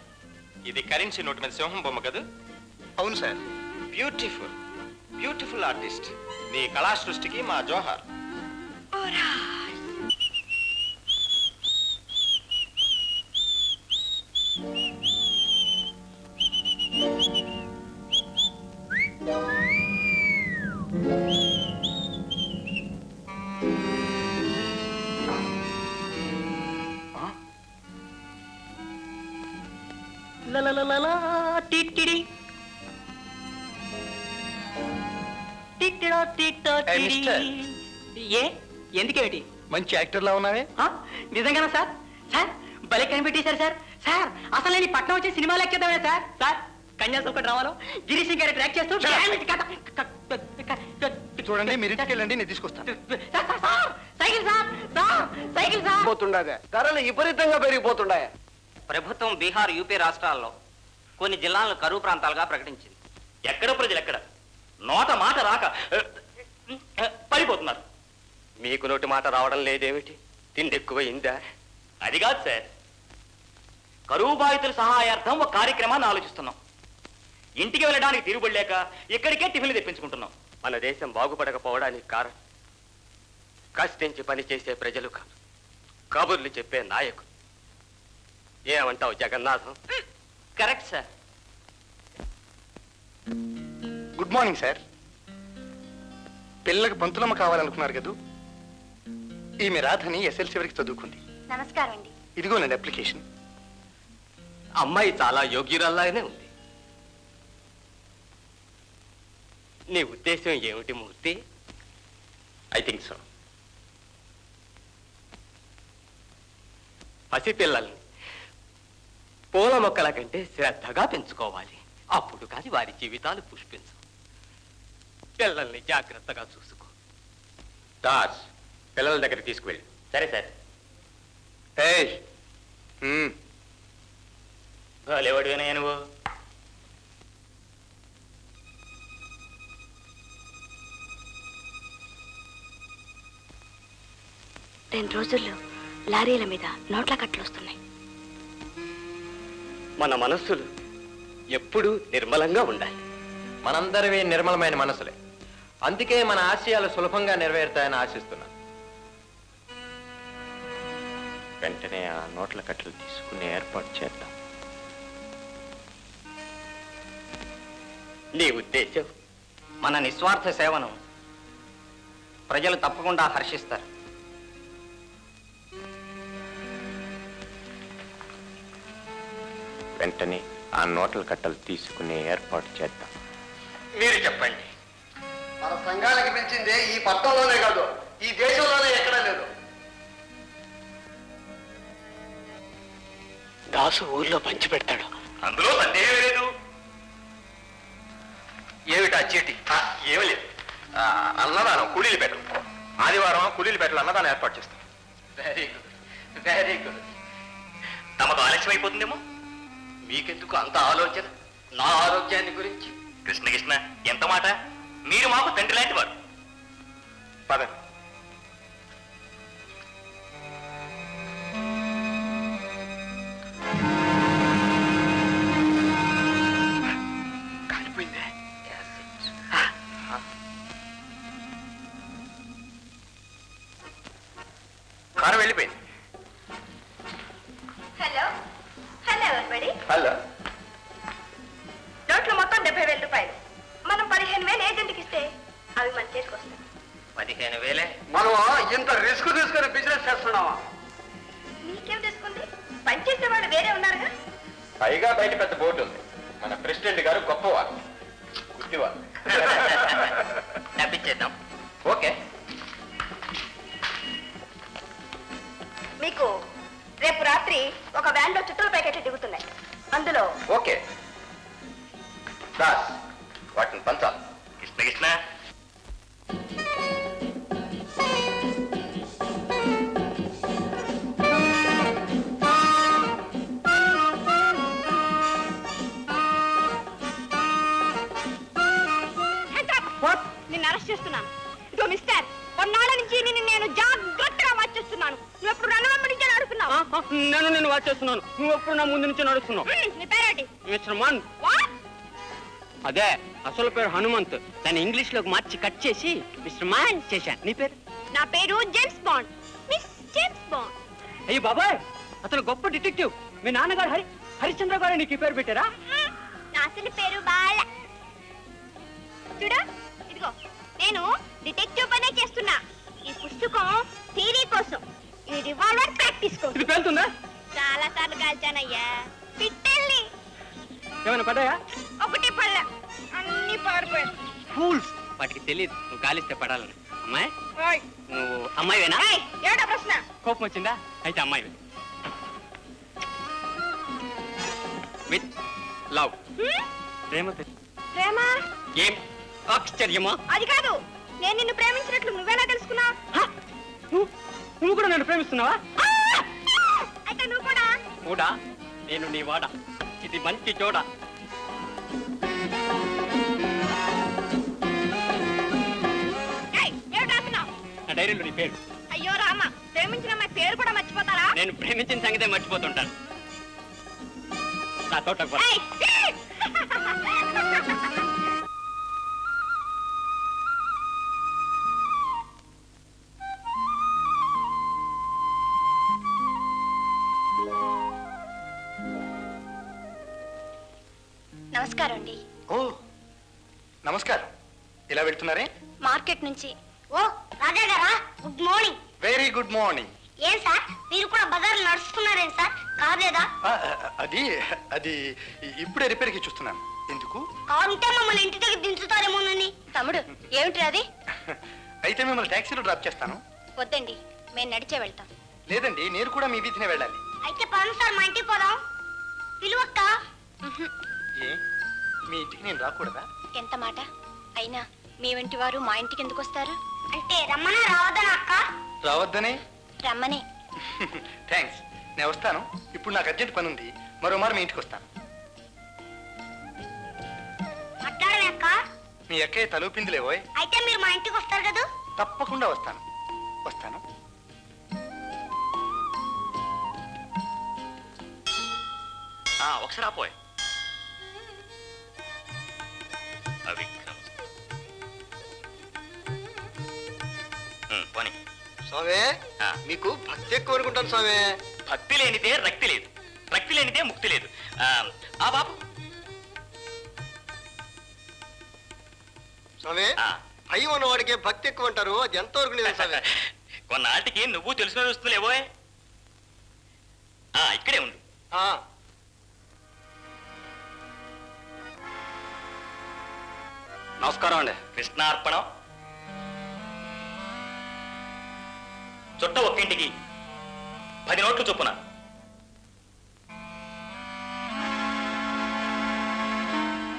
ఇది కరెన్సీ నోట్ మీద సింహం బొమ్మ కదా? అవును సార్. Beautiful artist. నీ కళా సృష్టికి మా జోహార్. ఓ రాజ్. ఏ ఎందుకేమిటి? మంచి యాక్టర్లా ఉన్నావే. నిజంగానా సార్? సార్ భలే కనిపెట్టేశారు సార్. సార్ అసలు నేను ఈ పట్నం వచ్చే సినిమాలు ఎక్కేద్దామే సార్. సార్ కన్యాశుల్క డ్రామాలో గిరీష్ గారి యాక్ట్ చేస్తూ చూడండి, మీరు ఇంటికి వెళ్ళండి, నేను తీసుకొస్తాను. Cycle sir, cycle sir. పోతుండగా ధరలు విపరీతంగా పెరిగిపోతుండగా ప్రభుత్వం బీహార్, యూపీ రాష్ట్రాల్లో కొన్ని జిల్లాలను కరువు ప్రాంతాలుగా ప్రకటించింది. ఎక్కడ ప్రజలు ఎక్కడ నోట మాట రాక పడిపోతున్నారు. మీకు నోటి మాట రావడం లేదేమిటి? తిండి ఎక్కువైందా? అది కాదు సార్, కరువు బాధితుల సహాయార్థం ఒక కార్యక్రమాన్ని ఆలోచిస్తున్నాం. ఇంటికి వెళ్ళడానికి తిరుగుబడలేక ఇక్కడికే టిఫిన్లు తెప్పించుకుంటున్నాం. మన దేశం బాగుపడకపోవడానికి కారణం కష్టించి పనిచేసే ప్రజలు కాదు, కబుర్లు చెప్పే నాయకులు. ఏమంటావు Jagannatham? Correct sir. Good morning sir. పిల్లలకు పంతులమ్మ కావాలనుకున్నారు కదూ. ఈమె రాధని ఎస్ఎల్సీ వరకు చదువుకుంది. నమస్కారం అండి. ఇదిగోనండి అప్లికేషన్. అమ్మాయి చాలా యోగ్యురాల్లాగానే ఉంది. నీ ఉద్దేశం ఏమిటి మూర్తి? I think so. పసిపిల్లల్ని పూల మొక్కల కంటే శ్రద్ధగా పెంచుకోవాలి. అప్పుడు కాని వారి జీవితాలు పుష్పించవు. పిల్లల్ని జాగ్రత్తగా చూసుకో. దాస్, పిల్లల దగ్గర తీసుకువెళ్ళి. సరే సార్. లేవాడుగానే నువ్వు. రెండు రోజుల్లో లారీల మీద నోట్ల కట్టలు వస్తున్నాయి. మన మనస్సులు ఎప్పుడూ నిర్మలంగా ఉండాలి. మనందరివి నిర్మలమైన మనసులే. అందుకే మన ఆశయాలు సులభంగా నెరవేరుతాయని ఆశిస్తున్నాను. వెంటనే ఆ నోట్ల కట్టలు తీసుకునే ఏర్పాటు చేద్దాం. నీ ఉద్దేశం? మన నిస్వార్థ సేవను ప్రజలు తప్పకుండా హర్షిస్తారు. వెంటనే ఆ నోట్ల కట్టలు తీసుకునే ఏర్పాటు చేద్దాం. మీరు చెప్పండి. మన సంఘానికి పిలిచిందే ఈ పట్టణంలోనే కాదు, ఈ దేశంలోనే ఎక్కడా లేదు. దాసు ఊర్లో పంచి పెడతాడు, అందులో సందేహం లేదు. ఏమిటా చీటి? ఏమీ లేదు. అన్నదానం కూలీలు పెట్టు. ఆదివారం కూలీలు పెట్టలు అన్నదానం ఏర్పాటు చేస్తాం. Very good, very good. తమకు ఆలస్యం అయిపోతుందేమో. మీకెందుకు అంత ఆలోచన నా ఆరోగ్యాన్ని గురించి? కృష్ణ కృష్ణ, ఎంత మాట! మీరు మాకు తండ్రి లాంటి వాడు. పద. కాలిపోయిందే. కారం వెళ్ళిపోయింది. Hello hello everybody. హలో. నోట్లు మొత్తం 70,000 రూపాయలు. మనం 15,000 ఏజెంట్కి ఇస్తే అవి మన చేతికి వస్తాయి. 15,000. మనం ఇంత రిస్క్ తీసుకుని బిజినెస్ చేస్తున్నావా? నీకేం తీసుకుంది? పనిచేసేవాళ్ళు వేరే ఉన్నారుగా. పైగా బయట పెద్ద బోర్డు ఉంది. మన ప్రెసిడెంట్ గారు గొప్పవారు, గుడ్డివారు. తప్పించేద్దాం. ఓకే. మీకు రేపు రాత్రి ఒక వ్యాన్ లో చుట్టూ ప్యాకెట్లు దిగుతున్నాయి. అందులో ఓకే దాస్, వాటిని పంచాలి. కృష్ణ కృష్ణ, నిన్ను అరెస్ట్ చేస్తున్నాను. ఇదిగో మిస్టర్, కొన్నాళ్ళ నుంచి నిన్ను నేను జాగ్రత్తగా వాచేస్తున్నాను. నువ్వు ఎప్పుడు నన్ను వెంబడించే నడుస్తున్నావు. నేను వాచ్ చేస్తున్నాను, నువ్వు ఎప్పుడు నా ముందు నుంచి నడుస్తున్నావు. నీ పేరేంటి? మిస్టర్ మన్. అదే అసలు పేరు హనుమంత్, దాన్ని ఇంగ్లీష్ లోకి మార్చి కట్ చేసి మిస్టర్ మాన్ చేశాను. నీ పేరు? నా పేరు James bond, miss James bond. అయ్యో బాబాయ్, అతను గొప్ప డిటెక్టివ్. మీ నాన్నగారు హరిశ్చంద్ర గారు నీకు ఈ పేరు పెట్టారా? నా అసలు పేరు బాల. చూడు, ఇదిగో నేను డిటెక్టివ్ పనే చేస్తున్నా. ఈ పుస్తకం థియరీ కోసం, ఈ రివాల్వర్ ప్రాక్టీస్ కోసం. ఇది పేలుతుందా? చాలా సార్లు కాల్చానయ్యా. పిట్టల్ని ఏమైనా పడ్డాయా? ఒకటి పళ్ళ, అన్ని పారిపోయాయి. ఫూల్స్, వాటికి తెలియదు నువ్వు గాలిస్తే పడాలని. అమ్మాయి నువ్వు అమ్మాయివేనా? ఏమిటా ప్రశ్న? కోపం వచ్చిందా? అయితే అమ్మాయి విత్ లవ్. ప్రేమ ప్రేమ ఏం ఆశ్చర్యమా? అది కాదు, నేను నిన్ను ప్రేమించినట్లు నువ్వెలా తెలుసుకున్నావు? నువ్వు కూడా నన్ను ప్రేమిస్తున్నావా? అయితే నువ్వు కూడా? కూడా నేను నీ వాడ. ఇది మంచి చోడ. ఏమిటి రాస్తున్నావు? నా డైరీలో నీ పేరు. అయ్యో రామ, ప్రేమించిన అమ్మాయి పేరు కూడా మర్చిపోతారా? నేను ప్రేమించిన సంగతే మర్చిపోతుంటాను. నా తోటకు పద. నమస్కారం అండి. ఓ నమస్కారం. ఇలా వెళ్తున్నారే? మార్కెట్ నుంచి. ఓ రాజా గారా, good morning. Very good morning. ఏం సార్, మీరు కూడా బజార్ నడుస్తున్నారేం సార్? కాదేదా? అది అది ఇప్పుడే రిపేర్కి చూస్తున్నాను. ఎందుకు? కారుంటే మమ్మల్ని ఇంటి దగ్గర దించుతారేమోనని. తమ్ముడు ఏమిటి అది? అయితే మిమ్మల్ని ట్యాక్సీలో డ్రాప్ చేస్తాను. వద్దండి, మేము నడిచే వెళ్తాం. లేదండి, నేను కూడా మీ వీధినే వెళ్ళాలి. అయితే పని సార్, మా ఇంటికి పోదాం. పిలువక్క. ఏ మీ ఇంటికి నేను రాకూడదా? ఎంత మాట అయినా మీ వెంటి వారు మా ఇంటికి ఎందుకు వస్తారు? అంటే రమ్మనా రావద్దనా అక్క? రావద్దనే? రమ్మనే. థ్యాంక్స్, నేను వస్తాను. ఇప్పుడు నాకు అర్జెంట్ పని ఉంది. మరోమారు మీ ఇంటికి వస్తాను. మాట్లాడమే అక్క. మీ అక్కయ్య తలూపిందిలేవోయ్. అయితే మీరు మా ఇంటికి వస్తారు కదా? తప్పకుండా వస్తాను. వస్తాను. ఒకసారి ఆపోయ్. అవిక్రమ్ పని. స్వామి, ఆ. మీకు భక్తి ఎక్కువ అనుకుంటాను స్వామి. భక్తి లేనిదే రక్తి లేదు, రక్తి లేనిదే ముక్తి లేదు. ఆ బాబు స్వామి, ఆ. భయం ఉన్నవాడికి భక్తి ఎక్కువ అంటారు. అది ఎంతవరకు లేదు స్వామి? కొన్నాటికి నువ్వు తెలుసుకుని వస్తులేవో. ఇక్కడే ఉండు. ఆ, నమస్కారం అండి. కృష్ణార్పణం. చుట్ట ఒక్కింటికి 10 నోట్లు చొప్పున.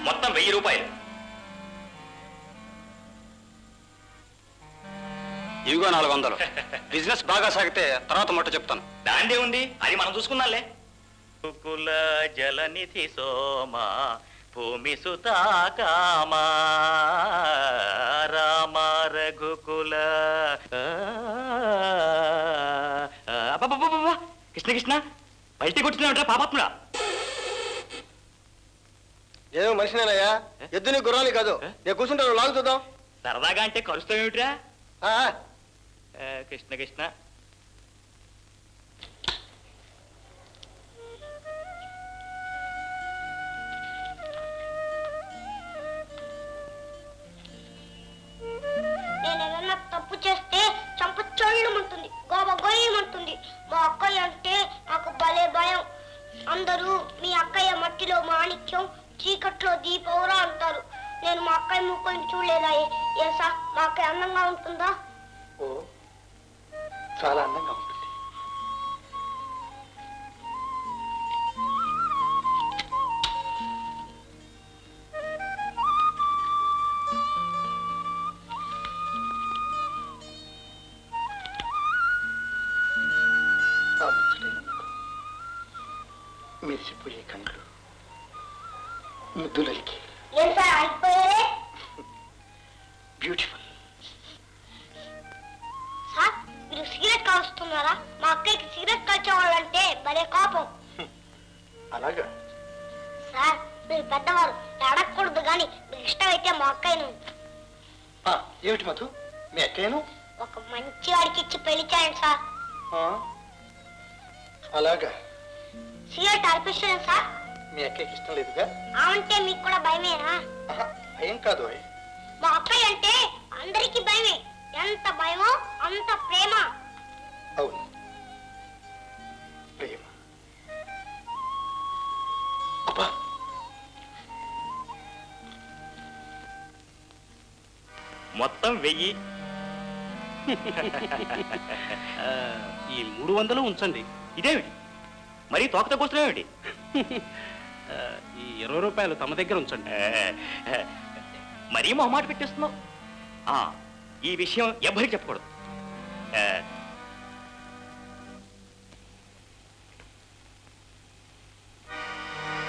మొత్తం 1000 రూపాయలు. ఇవిగో 400. బిజినెస్ బాగా సాగితే తర్వాత మొట్ట చెప్తాను. దాందే ఉంది, అది మనం చూసుకున్నాలే. కుల జలనిధి సోమా భూమి సుతాకామా రామ రఘుకుల. కృష్ణ కృష్ణ బయట కొట్టున్నావుట్రా పాపాత్ముడా. ఏమో మనిషినేనయ్యా, ఎద్దుని గుర్రాలి కాదు. నేను కూర్చుంటాను, లాగు చూద్దాం. సరదాగా అంటే కలుస్తావేమిట్రా? ఆ, కృష్ణ కృష్ణ. నేను ఏదన్నా తప్పు చేస్తే చంప చొళ్ళుమంటుంది, గోబ గొయ్యమంటుంది. మా అక్కయ్య అంటే నాకు భలే భయం. అందరూ మీ అక్కయ్య మట్టిలో మాణిక్యం, చీకట్లో దీపవురా అంటారు. నేను మా అక్కయ్య ముక్కుని చూడలేదా? ఏసా మా అక్కయ్య అందంగా ఉంటుందా? ఓ చాలా అందంగా ఉంటుంది. ఆ ముచ్చటైన ముఖం, మెరిసిపోయే కళ్ళు, ముద్దులకి ఏం సార్ అయిపోయారే? బ్యూటిఫుల్. సార్ మీరు సిగరెట్ కాలుస్తున్నారా? మా అక్కయ్యకి సిగరెట్ కాల్చేవాళ్ళంటే భలే కోపం. అలాగా? సార్ మీరు పెద్దవారు, అడగకూడదు కానీ మీకు ఇష్టమైతే మా అక్కయ్యను ఏమిటి మధు, మీ అక్కయ్యను ఒక మంచి వాడికి ఇచ్చి పెళ్లి చేయండి సార్. అలాగా? Cigarette అర్పిస్తున్నాను sir. మీ అక్కయ్యకి ఇష్టం లేదుగా? అంటే మీకు కూడా భయమేనా? ఏం కాదు. మా అక్కయ్య అంటే అందరికీ భయమే. ఎంత భయమో అంత ప్రేమ. అవును, ప్రేమ. అబ్బా, మొత్తం 1000. ఈ 300 ఉంచండి. ఇదేమిటి మరీ తోకతో కూర్చున్నావేమిటి? ఈ 20 రూపాయలు తమ దగ్గర ఉంచండి. మరీ మొహమాట పెట్టేస్తున్నావు. ఈ విషయం ఎవ్వరికి చెప్పకూడదు.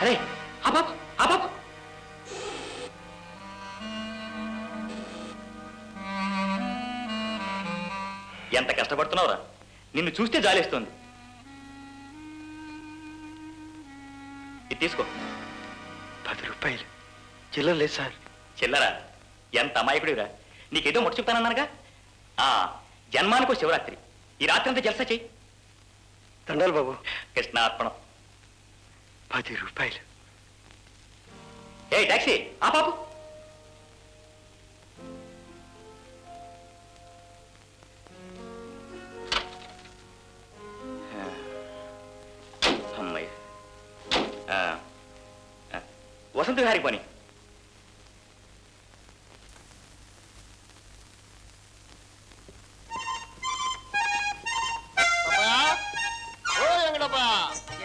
అరే అబాబు ఎంత కష్టపడుతున్నావురా, నిన్ను చూస్తే జాలేస్తోంది. ఇది తీసుకో. 10 రూపాయలు చిల్లర లేదు సార్. చిల్లరా? ఎంత అమాయకుడిరా. నీకేదో మొట్ట చెప్తానన్నానుగా. జన్మానికో శివరాత్రి, ఈ రాత్రి అంతా జలసా చెయ్యి. దండాలు బాబు. కృష్ణార్పణం. 10 రూపాయలు. ఏ టాక్సీ ఆ పాపు. అమ్మాయి వసంత విహారీ పని.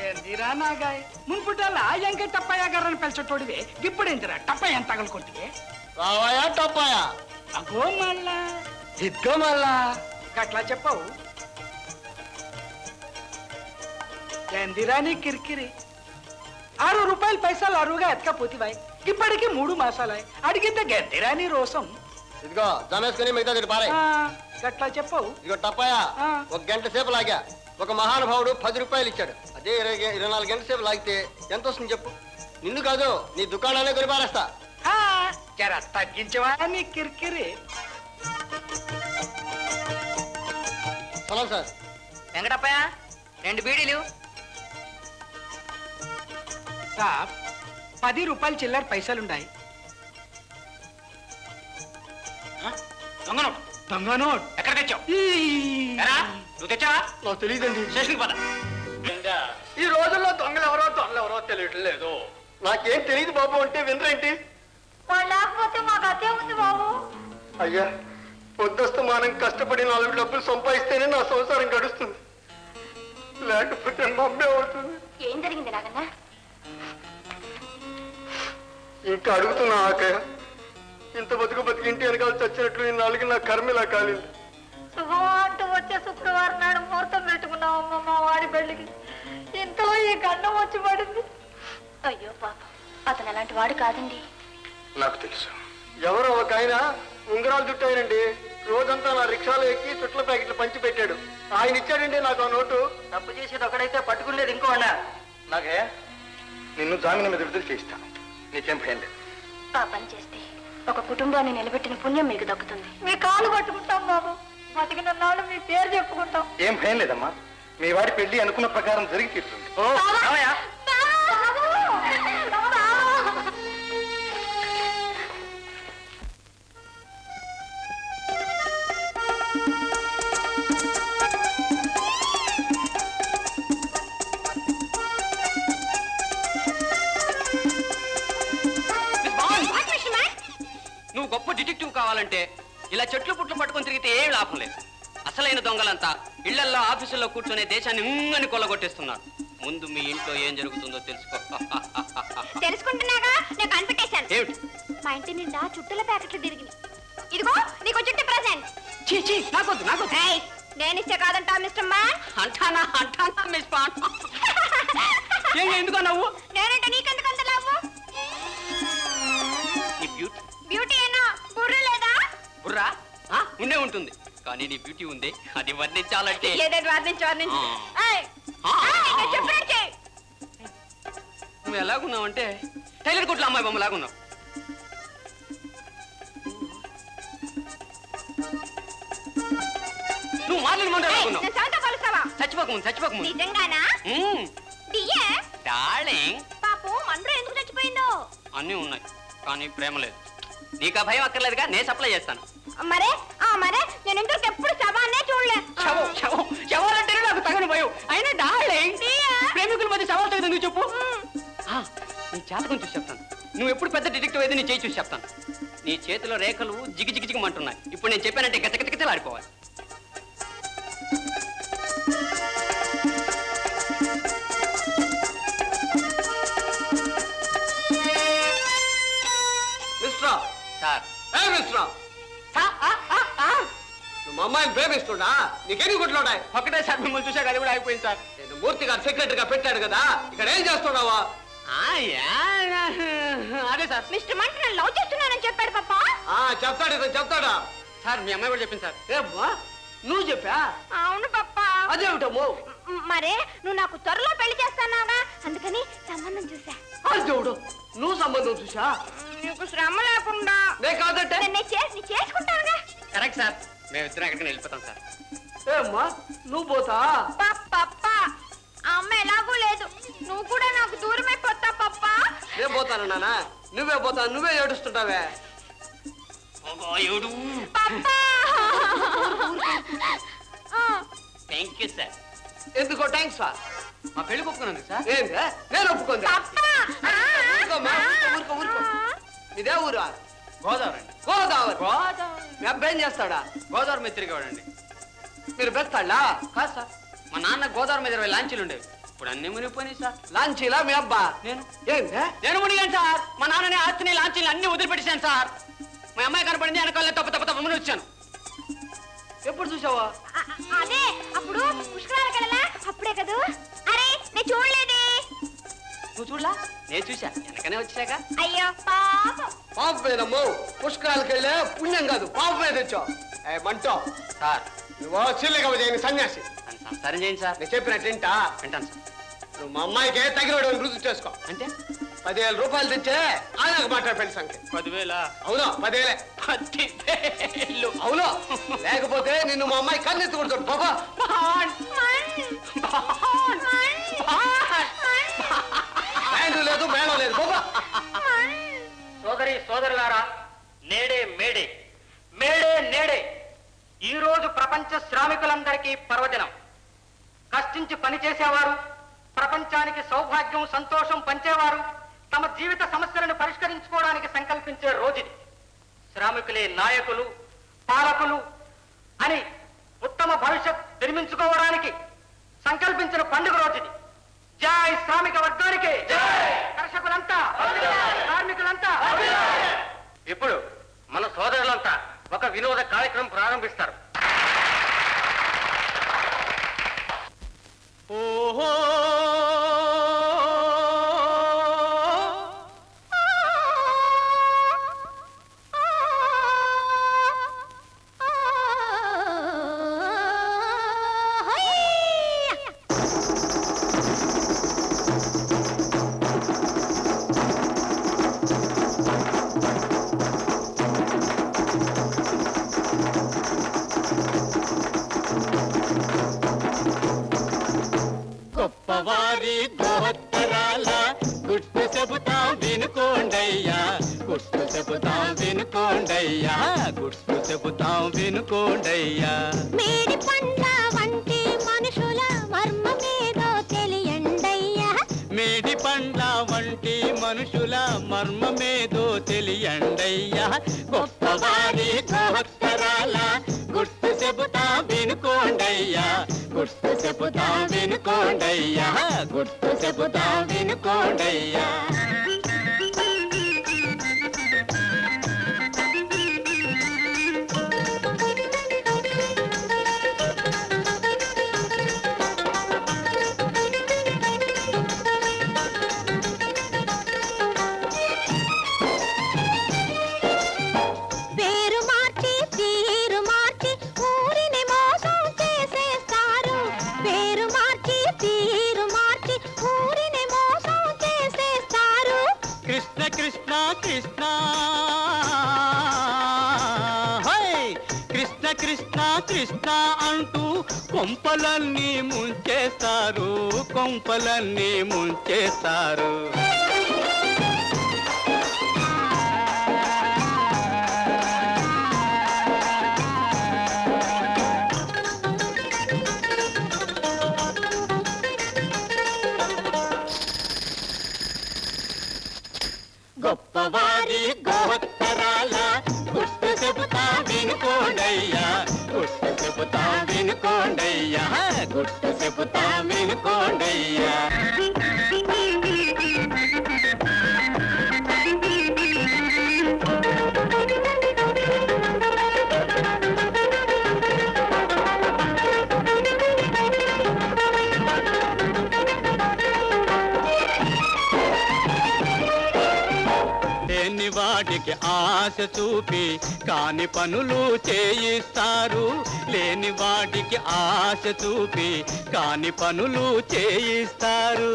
ఏందిరా నాగాయ్, మున్పుటల్లా ఎంకే టప్పయ్య గారని పిలిచేటోడివే, ఇప్పుడేంటిరా టప్పయ్య అని తగలుకుంటే? రావాయా టప్పాయా? అగో మళ్ళా ఇద్దో మళ్ళా. గట్లా చెప్పవు. ఏందిరా నీ కిరికిరి? 6 రూపాయలు పైసలు అరువుగా ఎత్తకపోతివాయి, ఇప్పటికి 3 మాసాలాయి. అడిగితే గెద్దిరా నీ రోసం. ఇదిగో జమేసుకుని మిగతా తిరిగి పారాయి. గట్లా చెప్పవు. ఇదిగో టప్పాయా, ఆ. 1 గంట సేపు లాగా ఒక మహానుభావుడు 10 రూపాయలు ఇచ్చాడు. అదే 24 గంటల సేపు లాగితే ఎంత వస్తుంది చెప్పు? నిన్ను కాదు, నీ దుకాణాన్ని కొని పారేస్తా. జర తగ్గించవా నీ కిరికిరి? Hello sir. వెంకటప్పయ్య 2 బీడీలు. సాబ్ 10 రూపాయలు చిల్లర పైసలున్నాయి. దొంగ నోట్. దొంగ నోట్ ఎక్కడ తెచ్చావు? నువ్వు తెచ్చావా? నాకు తెలియదండి. స్టేషన్కి పద. ఈ రోజుల్లో దొంగలెవరో తెలియటం లేదు. నాకేం తెలియదు బాబు అంటే వినరేంటి? వాళ్ళు లేకపోతే మాకు అదే ఉంది బాబు. అయ్యా, పొద్దుస్తమానం కష్టపడి 4 డబ్బులు సంపాదిస్తేనే నా సంసారం గడుస్తుంది, లేకపోతే మా అమ్మే అవుతుంది. ఏం జరిగింది నాగన్నా? ఇంకా అడుగుతున్నా ఆకయ్య, ఇంత బతికి ఇంటి వెనకాల చచ్చినట్లు ఈ 4 నా కర్మ ఇలా కాలింది. శుభమా అంటూ వచ్చే శుక్రవారం నాడు ముహూర్తం పెట్టుకున్నామమ్మ మా వాడి పెళ్లికి. ఇంతలో ఈ గండం వచ్చి పడింది. అయ్యో పాప, అతను అలాంటి వాడు కాదండి. నాకు తెలుసు. ఎవరో ఒక ఆయన ఉంగరాలు చుట్టాయనండి, రోజంతా నా రిక్షాలో ఎక్కి చుట్ల ప్యాకెట్లు పంచి పెట్టాడు. ఆయన ఇచ్చాడండి నాకు ఆ నోటు. తప్పు చేసేది ఒకడైతే పట్టుకునేది ఇంకో అన్నా. నాకే నిన్ను జామీన్ మీద విడుదల చేయిస్తాను, నీకేం భయం లేదు. ఆ పని చేస్తే ఒక కుటుంబాన్ని నిలబెట్టిన పుణ్యం మీకు దక్కుతుంది. మీ కాళ్ళు పట్టుకుంటాం బాబు, బతికిన నాడు మీ పేరు చెప్పుకుంటాం. ఏం భయం లేదమ్మా, మీ వాడి పెళ్లి అనుకున్న ప్రకారం జరిగి తీరుతుంది. నువ్వు గొప్ప డిటెక్టివ్ కావాలంటే ఇలా చెట్లు పుట్లు పట్టుకొని తిరిగితే ఏం లాభం లేదు. అసలైన దొంగలంతా ఇళ్లల్లో ఆఫీసుల్లో కూర్చొని దేశాన్ని ఉంగని కొల్లగొట్టేస్తున్నారు. ముందు మీ ఇంట్లో ఏం జరుగుతుందో తెలుసుకో. తెలుసుకుంటున్నాగా, నేను కనిపెట్టేశాను. ఏమిటి? మా ఇంటి నిండా చుట్టల ప్యాకెట్లు తిరిగి. ఇదిగో నీకు చుట్టూ ప్రెసెంట్. నాకొద్దు. నేను ఇచ్చే కాదంటా మిస్టర్ మ్యాన్. అంటానా మిస్ పాన్. ఎందుకో నవ్వు? నేనంటే నీకెందుకు అంత లాభం? నీ బ్యూటీ. బ్యూటీ అయినా బుర్ర లేదా? బుర్రా ఉండే ఉంటుంది, కానీ నీ బ్యూటీ ఉంది, అది వర్ణించాలంటే. ఏదైనా వర్ణించు. నేను చెప్పినట్టు చెయ్. నువ్వు ఎలాగున్నావంటే టైలర్ కొట్ల అమ్మాయి బొమ్మ లాగున్నావు. నువ్వు మాటలు ముందు ఎలాగున్నావు? నేను సాయంత్రం కలుస్తావా? చచ్చిపోకముందు. నిజంగానా? డార్లింగ్, పాపం మండ్రు ఎందుకు చచ్చిపోయిందో? అన్నీ ఉన్నాయి, కానీ ప్రేమ లేదు. నీకు ఆ భయం అక్కర్లేదుగా, నేను సప్లై చేస్తాను. మరే నేను ఇంతకు ఎప్పుడు శవాన్నే చూడలే. శవాలంటేనే నాకు తగని భయం. అయినా డార్లింగ్, ప్రేమికుల మధ్య సవాల్ తగ్గదు. నువ్వు చెప్పు. నీ జాతకం చూసి చెప్తాను. నువ్వు ఎప్పుడు పెద్ద డిటెక్టివ్ అయితే నీ చేయి చూసి చెప్తాను. నీ చేతిలో రేఖలు జిగిజిగిజిగమంటున్నాయి. ఇప్పుడు నేను చెప్పానంటే గతగతగతలాడిపోవాలి. మిస్టర్ సార్ మిస్టర్ నువ్వు మా అమ్మాయిని ప్రేమిస్తున్నా నీకెన్ని గుడ్లు ఉన్నాయి? ఒకటే సార్ మిమ్మల్ని చూశాక అది కూడా అయిపోయింది సార్. నేను మూర్తి గారు సెక్రటరీగా పెట్టాడు కదా, ఇక్కడ ఏం చేస్తున్నావా? అదే సార్. మిస్టర్ మంట నన్ను లవ్ చేస్తున్నానని చెప్పాడు పాప. చెప్తాడు ఇతను చెప్తాడా? సార్ మీ అమ్మాయి కూడా చెప్పింది సార్. ఏమ్మా నువ్వు చెప్పా? అవును పప్ప. అదేమిటమ్మో? మరే నువ్వు నాకు త్వరలో పెళ్లి చేస్తానావా, అందుకని సంబంధం చూసా. దేవుడు నువ్వు సంబంధం చూసా? నీకు శ్రమ లేకుండా నే కాదంటే నేను చేసుకుంటానుగా. Correct sir. మేమిద్దరం ఎక్కడికి వెళ్ళిపోతాం సార్. ఏమ్మా నువ్వు పోతా? పప్ప అమ్మ ఎలాగూ లేదు, నువ్వు కూడా నాకు దూరమైపోతా పప్ప. నేను పోతాను నాన్న. నువ్వే పోతాను, నువ్వే ఏడుస్తుంటావే. Thank you sir. ఎందుకో థ్యాంక్స్ సార్. మా పెళ్లి ఒప్పుకున్నాను సార్. ఏంది నేను ఒప్పుకుంది? ఊరుకో ఊరుకో. ఇదే ఊరు? గోదావరి అండి. గోదావరి. మీ అబ్బాయి ఏం చేస్తాడా? గోదావరి మీద తిరిగేవాడండి. మీరు బెస్తాడా? కాదు సార్, మా నాన్న గోదావరి మీద 20 లాంచీలు ఉండేవి. ఇప్పుడు అన్ని మునిగిపోయినాయి సార్. లాంచీలా మీ అబ్బా? నేను ఏంది మునిగాను సార్. మా నాన్నని ఆస్తిని లాంచీలు అన్ని వదిలిపెట్టేశాను సార్. మా అమ్మాయి కనపడింది, వెనకాల తప్ప ముని వచ్చాను. ఎప్పుడు చూసావా? అదే అప్పుడు పుష్కరాలకు వెళ్ళలా, అప్పుడే కదూ. అరే నేను చూడలేదే. నువ్వు చూడలా? నేను చూసా, వెనకనే వచ్చాక. అయ్యో పాపం. పాపమేనమ్మో. పుష్కరాలకు వెళ్ళే పుణ్యం కాదు, పాపమే తెచ్చావు. మంటో సార్ నువ్వు చిల్లిగా చేయని సన్యాసి. నన్ను సంసారం చేయండి సార్. నేను చెప్పినట్టు వింటా? వింటాను సార్. నువ్వు మా అమ్మాయికి తగినోడు రుజువు చేసుకో. అంటే 10,000 రూపాయలు తెచ్చే ఆయనకు మాట్లాడు పెళ్లి సంఖ్య. 10,000? అవును 10,000. 10,000? అవును, లేకపోతే నిన్ను మా అమ్మాయి కన్నెత్తి కొడుతాడు బాబా. బ్యాండు లేదు, మేళం లేదు బాబా. సోదరులారా, నేడే మేడే, మేడే నేడే. ఈ రోజు ప్రపంచ శ్రామికులందరికీ పర్వదినం. కష్టించి పనిచేసేవారు, ప్రపంచానికి సౌభాగ్యం సంతోషం పంచేవారు, తమ జీవిత సమస్యలను పరిష్కరించుకోవడానికి సంకల్పించే రోజుది. శ్రామికులే నాయకులు, పాలకులు అని ఉత్తమ భవిష్యత్ నిర్మించుకోవడానికి సంకల్పించిన పండుగ రోజుది. జై శ్రామిక వర్గానికి, కర్షకులంతా, కార్మికులంతా. ఇప్పుడు మన సోదరులంతా ఒక వినోద కార్యక్రమం ప్రారంభిస్తారు. ఓహో గొప్పవారి దోత్తరాల గుట్టు చెబుతాం వినుకోండయ్యా, గుట్టు చెబుతాం వినుకోండయ్యా, గుట్టు చెబుతాం వినుకోండయ్యా. మేడి పండ్ల వంటి మనుషుల మర్మమేదో తెలియండయ్యా, మేడి పండ్ల వంటి మనుషుల మర్మమేదో తెలియండయ్యా. గొప్పవారి దోత్తరాల గుట్టు చెబుతా వినుకోండయ్యా, గుట్టు చెబుతా వినుకోండయ్యా, గుట్టు చెబుతా వినుకోండయ్యా. పేరు మార్చి తీరు మార్చి ఊరిని మోసం చేసేస్తారు, పేరు మార్చి తీరు మార్చి ఊరిని మోసం చేసేస్తారు. కృష్ణ కృష్ణ కృష్ణ హై, కృష్ణ కృష్ణ కృష్ణ అంటూ కొంపలన్నీ ముంచేస్తారు, కొంపలన్నీ ముంచేస్తారు. గొప్పవారి గోత్తరాల వాడికి ఆశ చూపి కాని పనులు చేయిస్తారు, లేని వాడికి ఆశ చూపి కాని పనులు చేయిస్తారు.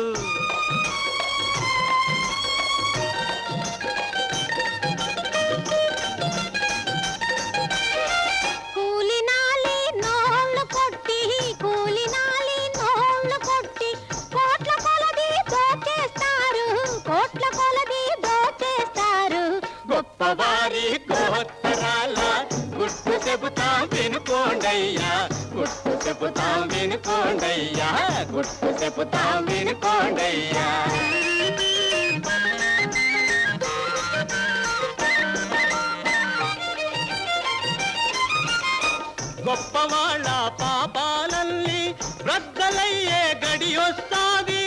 గొప్పవారి గోత్తరాల గుట్టు చెబుతాం వినుకోండయ్యా, గుట్టు చెబుతాం వినుకోండయ్యా, గుట్టు చెబుతాం వినుకోండయ్యా. గొప్పవాళ్ళ పాపాలన్నీ రద్దలయ్యే గడియొస్తాది,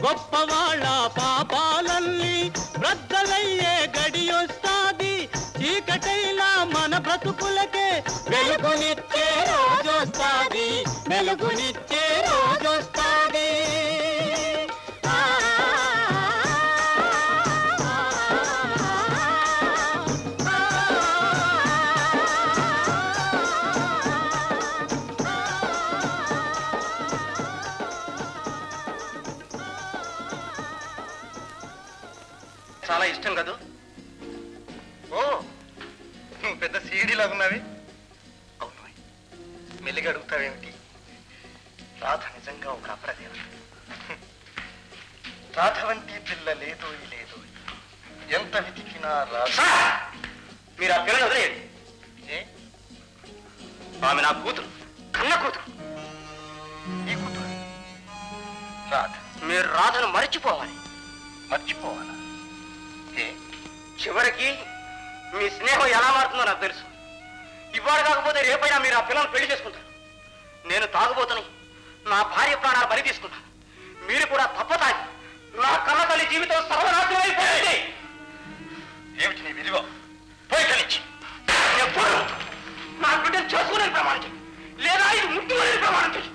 గొప్పవాళ్ళ పాపాలన్నీ రద్దలయ్యే గడియొస్తాది. చీకటైలా మన బ్రతుకులకే వెలుగునిచ్చే రోజొస్తాది, వెలుగునిచ్చే రోజొస్తాది. చాలా ఇష్టం కదూ? ఓ, నువ్వు పెద్ద సీడీలాగా ఉన్నావి. అవును, మెల్లిగా అడుగుతావేమిటి? రాధ నిజంగా ఒక అపరాధం. రాధ వంటి పిల్ల లేదు లేదు, ఎంత వెతికినా రాధ. మీరు ఆ పిల్లని వదిలేయండి. ఆమె నా కూతురు, కన్న కూతురు. ఈ కూతురు రాధ. మీరు రాధను మర్చిపోవాలి. మర్చిపోవాలా? చివరికి మీ స్నేహం ఎలా మారుతుందో నాకు తెలుసు. ఇవాళ కాకపోతే రేపైనా మీరు ఆ పిల్లలను పెళ్లి చేసుకుంటారు. నేను తాగుబోతని నా భార్య ప్రాణాలు బలి తీసుకున్నాను. మీరు కూడా తప్పతాగి నా కన్న తల్లి జీవితం సర్వనాశనం అయిపోయింది. ఏమిటి నీ విలువ? పోయికనిచ్చి ఎప్పుడు నా బిడ్డను చేసుకునే ప్రమాణం చేయి, లేదా ఇది ముట్టుకునే ప్రమాణం చేయి.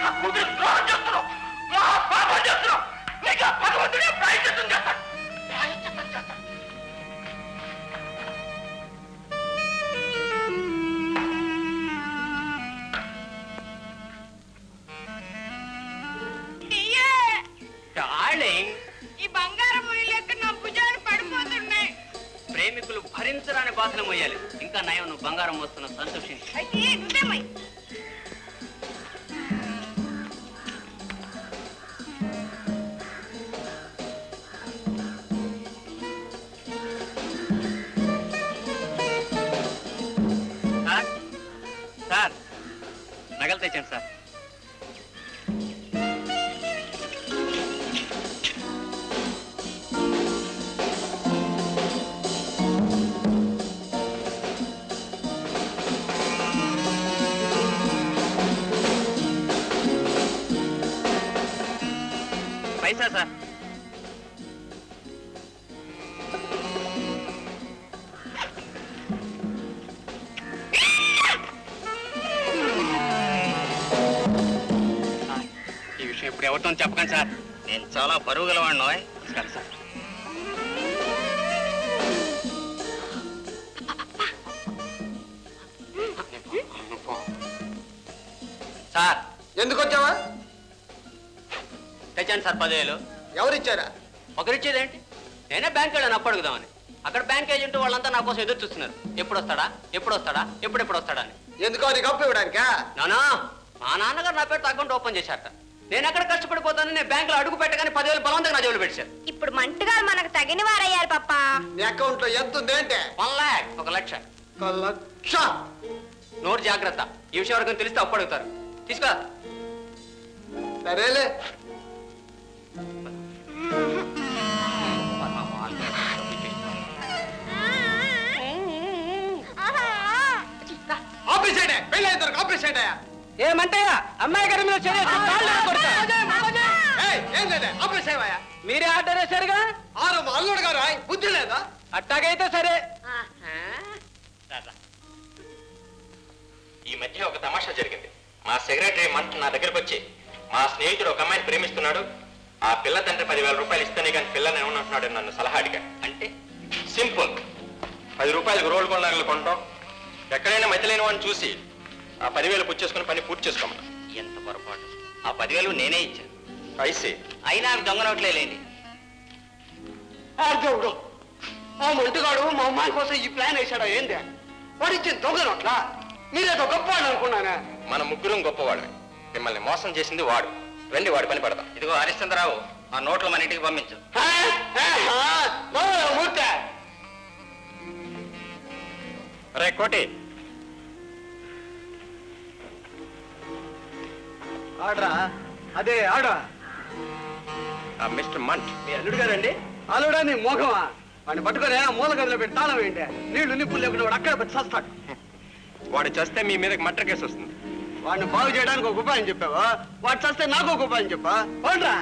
నా కూతురు ద్రోహం చేస్తున్నావు, మహా పాపం చేస్తున్నావు. నీకు భగవంతుడే ప్రాయశ్చిత్తం చేస్తాడు. ఈ బంగారం లెక్క నా భుజాలు పడిపోతున్నాయి. ప్రేమికులు భరించరాని బాధలు మోయాలి. ఇంకా నయం నువ్వు బంగారం మోస్తున్న సంతోషించి. అయితే నువ్వేమై సార్, నగలు తెచ్చాను సార్. పైసా సార్. ఈ విషయం ఇప్పుడు ఎవరితో చెప్పకండి సార్. నేను చాలా బరువు గలవాడినో. సరే సార్. సార్, ఎందుకు వచ్చావా? తెచ్చాను సార్ 10,000. ఎవరిచ్చారా? ఒకరిచ్చేదేంటి? నేనే బ్యాంక్ వెళ్ళాను అప్పు అడుగుదామని. అక్కడ బ్యాంక్ ఏజెంట్ వాళ్ళంతా నా కోసం ఎదురు చూస్తున్నారు. ఎప్పుడు వస్తాడా, ఎప్పుడు వస్తాడా, ఎప్పుడెప్పుడు వస్తాడా అని. ఎందుకు అది కప్పు ఇవ్వడానికా? నానా, మా నాన్నగారు నా పేరు అకౌంట్ ఓపెన్ చేశారట. నేను ఎక్కడ కష్టపడిపోతాను, నేను బ్యాంకులో అడుగు పెట్టగానే 10,000 బలవంతంగా నా జోలు పెట్టారు. ఇప్పుడు మంటగారు మనకు తగిన వారయ్యారు పప్ప. నీ అకౌంట్ లో ఎంత ఉంది అంటే? 1 lakh, 1 లక్ష. 1 లక్ష? నోరు జాగ్రత్త. ఈ విషయం వరకు తెలిస్తే అప్పు అడుగుతారు. తీసుకో. సరేలే. ఆపేసేడే, పెళ్ళైన ఆపేసేడే. ఏమంటాయా అమ్మాయి గారి మీద చర్య ఏం లేదా? ఆపేసేవా? మీరే ఆర్డర్ వేశారుగా. మా అల్లుడు గారు బుద్ధి లేదా? అట్టాగైతే సరే. ఈ మధ్య ఒక తమాషా జరిగింది. మా సెక్రటరీ మంట నా దగ్గరకు వచ్చి, మా స్నేహితుడు ఒక అమ్మాయిని ప్రేమిస్తున్నాడు, ఆ పిల్ల తండ్రి 10,000 రూపాయలు ఇస్తేనే కానీ పిల్లని ఏమనుంటున్నాడు నన్ను సలహా అడిగా. అంటే సింపుల్, 10 రూపాయలకు రోడ్డు కొనగలు కొంటాం, ఎక్కడైనా మధ్యలేని వాడిని చూసి ఆ 10,000 పుచ్చేసుకుని పని పూర్తి చేసుకోమన్నా. ఎంత పొరపాటు, ఆ 10,000 నేనే ఇచ్చాను. ఐసీ అయినా అవి దొంగ నోట్లే లేండి. దేవుడు, ఆ మంటుగాడు మా అమ్మాయి కోసం ఈ ప్లాన్ వేశాడా ఏందే? వాడు ఇచ్చిన దొంగ నోట్లా? మీరేదో గొప్పవాడు అనుకున్నానా? మన ముగ్గురం గొప్పవాళ్ళమే, మిమ్మల్ని మోసం చేసింది వాడు. రండి వాడి పని పడదాం. ఇదిగో హరిశ్చంద్రరావు, ఆ నోట్లు మన ఇంటికి పంపించు. మూర్తి, రే కోటి, ఆడరా, అదే ఆడరా. మిస్టర్ మంట్, మీ అల్లుడు గారండి? అల్లుడా నీ మోగమా? వాడిని పట్టుకొని మూల గదిలో పెట్టి తాళం ఏంటి? నీళ్లు నిప్పులు లేకుండా వాడు అక్కడ పెట్టి చస్తాడు. వాడు చేస్తే మీ మీదకి మర్డర్ కేసు వస్తుంది. వాడిని బాగు చేయడానికి ఒక ఉపాయం చెప్పావా? వాడు చేస్తే నాకు ఒక ఉపాయం చెప్పా. అవునరా?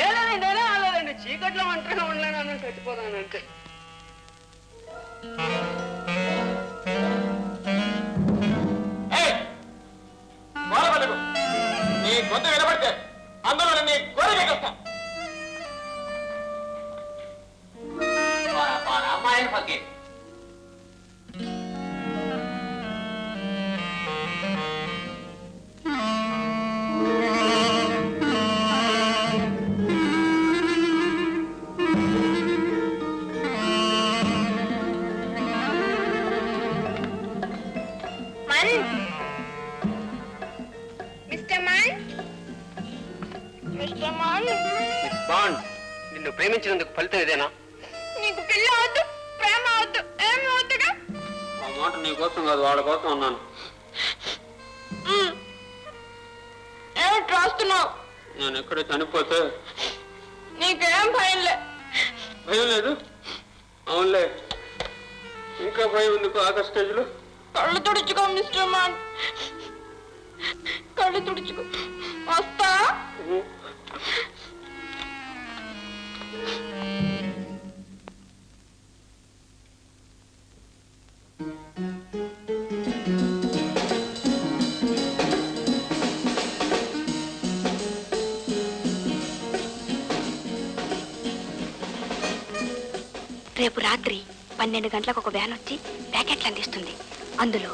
ఏలేదండి, చీకట్లో ఒంటరిగా ఉండలేను, చచ్చిపోతానంటే. నీ గొంతు వినబడితే అందులో నీ గోరగేస్తా. అమ్మాయిని పక్కి బాండ్, నిన్ను ప్రేమించినందుకు ఫలితం ఇదేనా? నీకు పిల్ల వద్దు, ప్రేమ వద్దు, ఏమి వద్దుగా. ఆ మాట నీ కోసం కాదు, వాళ్ళ కోసం అన్నాను. ఏమిటి రాస్తున్నావు? నేను ఎక్కడ చనిపోతే నీకేం భయంలే. భయం లేదు? అవునులే, ఇంకా భయం ఎందుకు ఆఖరి స్టేజ్లో? కళ్ళు తుడుచుకో మిస్టర్ మాన్, కళ్ళు తుడుచుకో. వస్తా. రేపు రాత్రి 12 గంటలకు ఒక వ్యాన్ వచ్చి ప్యాకెట్లు అందిస్తుంది. అందులో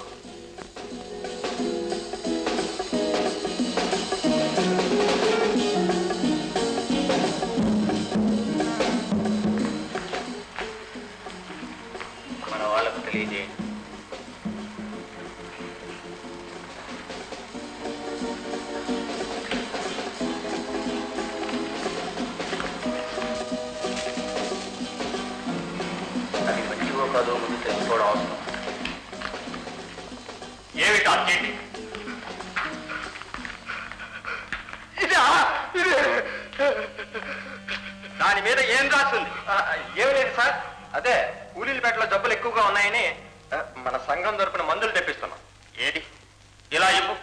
మన వాళ్ళకు తెలియజేయండి. అది మంచివో కాదో ముందు తెలుసుకోవడం అవసరం. ఏమిటి అర్జెంట్? దాని మీద ఏం రాస్తుంది? ఏమి లేదు సార్, అదే కూలీలపేటలో జబ్బులు ఎక్కువగా ఉన్నాయని మన సంఘం తరపున మందులు తెప్పిస్తున్నాం. ఏది ఇలా ఇవ్వు.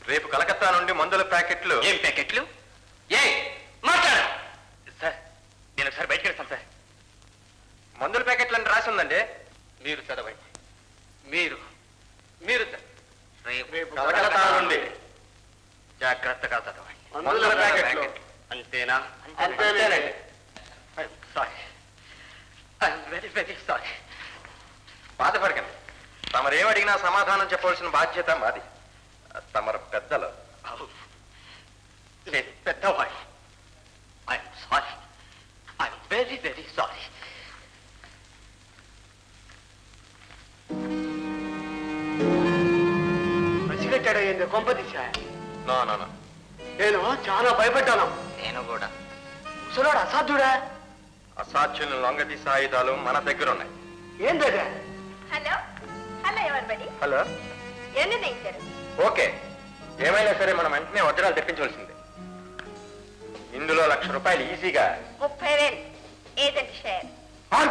రేపు కలకత్తా నుండి మందుల ప్యాకెట్లు. ఏం ప్యాకెట్లు? ఏ మాట్లాడు సార్, నేను ఒకసారి బయటకు వెళ్తాను సార్. మందుల ప్యాకెట్లు అని రాసి ఉందండి. మీరు చదవండి. మీరు మీరు రేపు కలకత్తా నుండి జాగ్రత్తగా చదవండి. మందుల ప్యాకెట్లు. అంతేనా? అంతేనండి. Sorry, I'm very very sorry. బాధపడకండి, తమరేమడిగినా సమాధానం చెప్పవలసిన బాధ్యత మాది. తమరు పెద్దలు. నేను పెద్దవాడి. I'm sorry, I'm very very sorry. పసిగట్టాడు కొంపదీశా. నో నో నో, నేను చాలా భయపడ్డాను. నేను కూడా. ముసలాడు అసాధ్యుడా? అసాధ్యులను లొంగదీసే ఆయుధాలు మన దగ్గర ఉన్నాయి. ఏంటదే? హలో హలో ఎవరిబడి, హలో, ఎన్ని తెచ్చారు? ఓకే, ఏమైనా సరే మనం వెంటనే వజ్రాలు తెప్పించవలసిందే. ఇందులో ₹1,00,000 ఈజీగా. 30,000 ఏజెంట్ షేర్.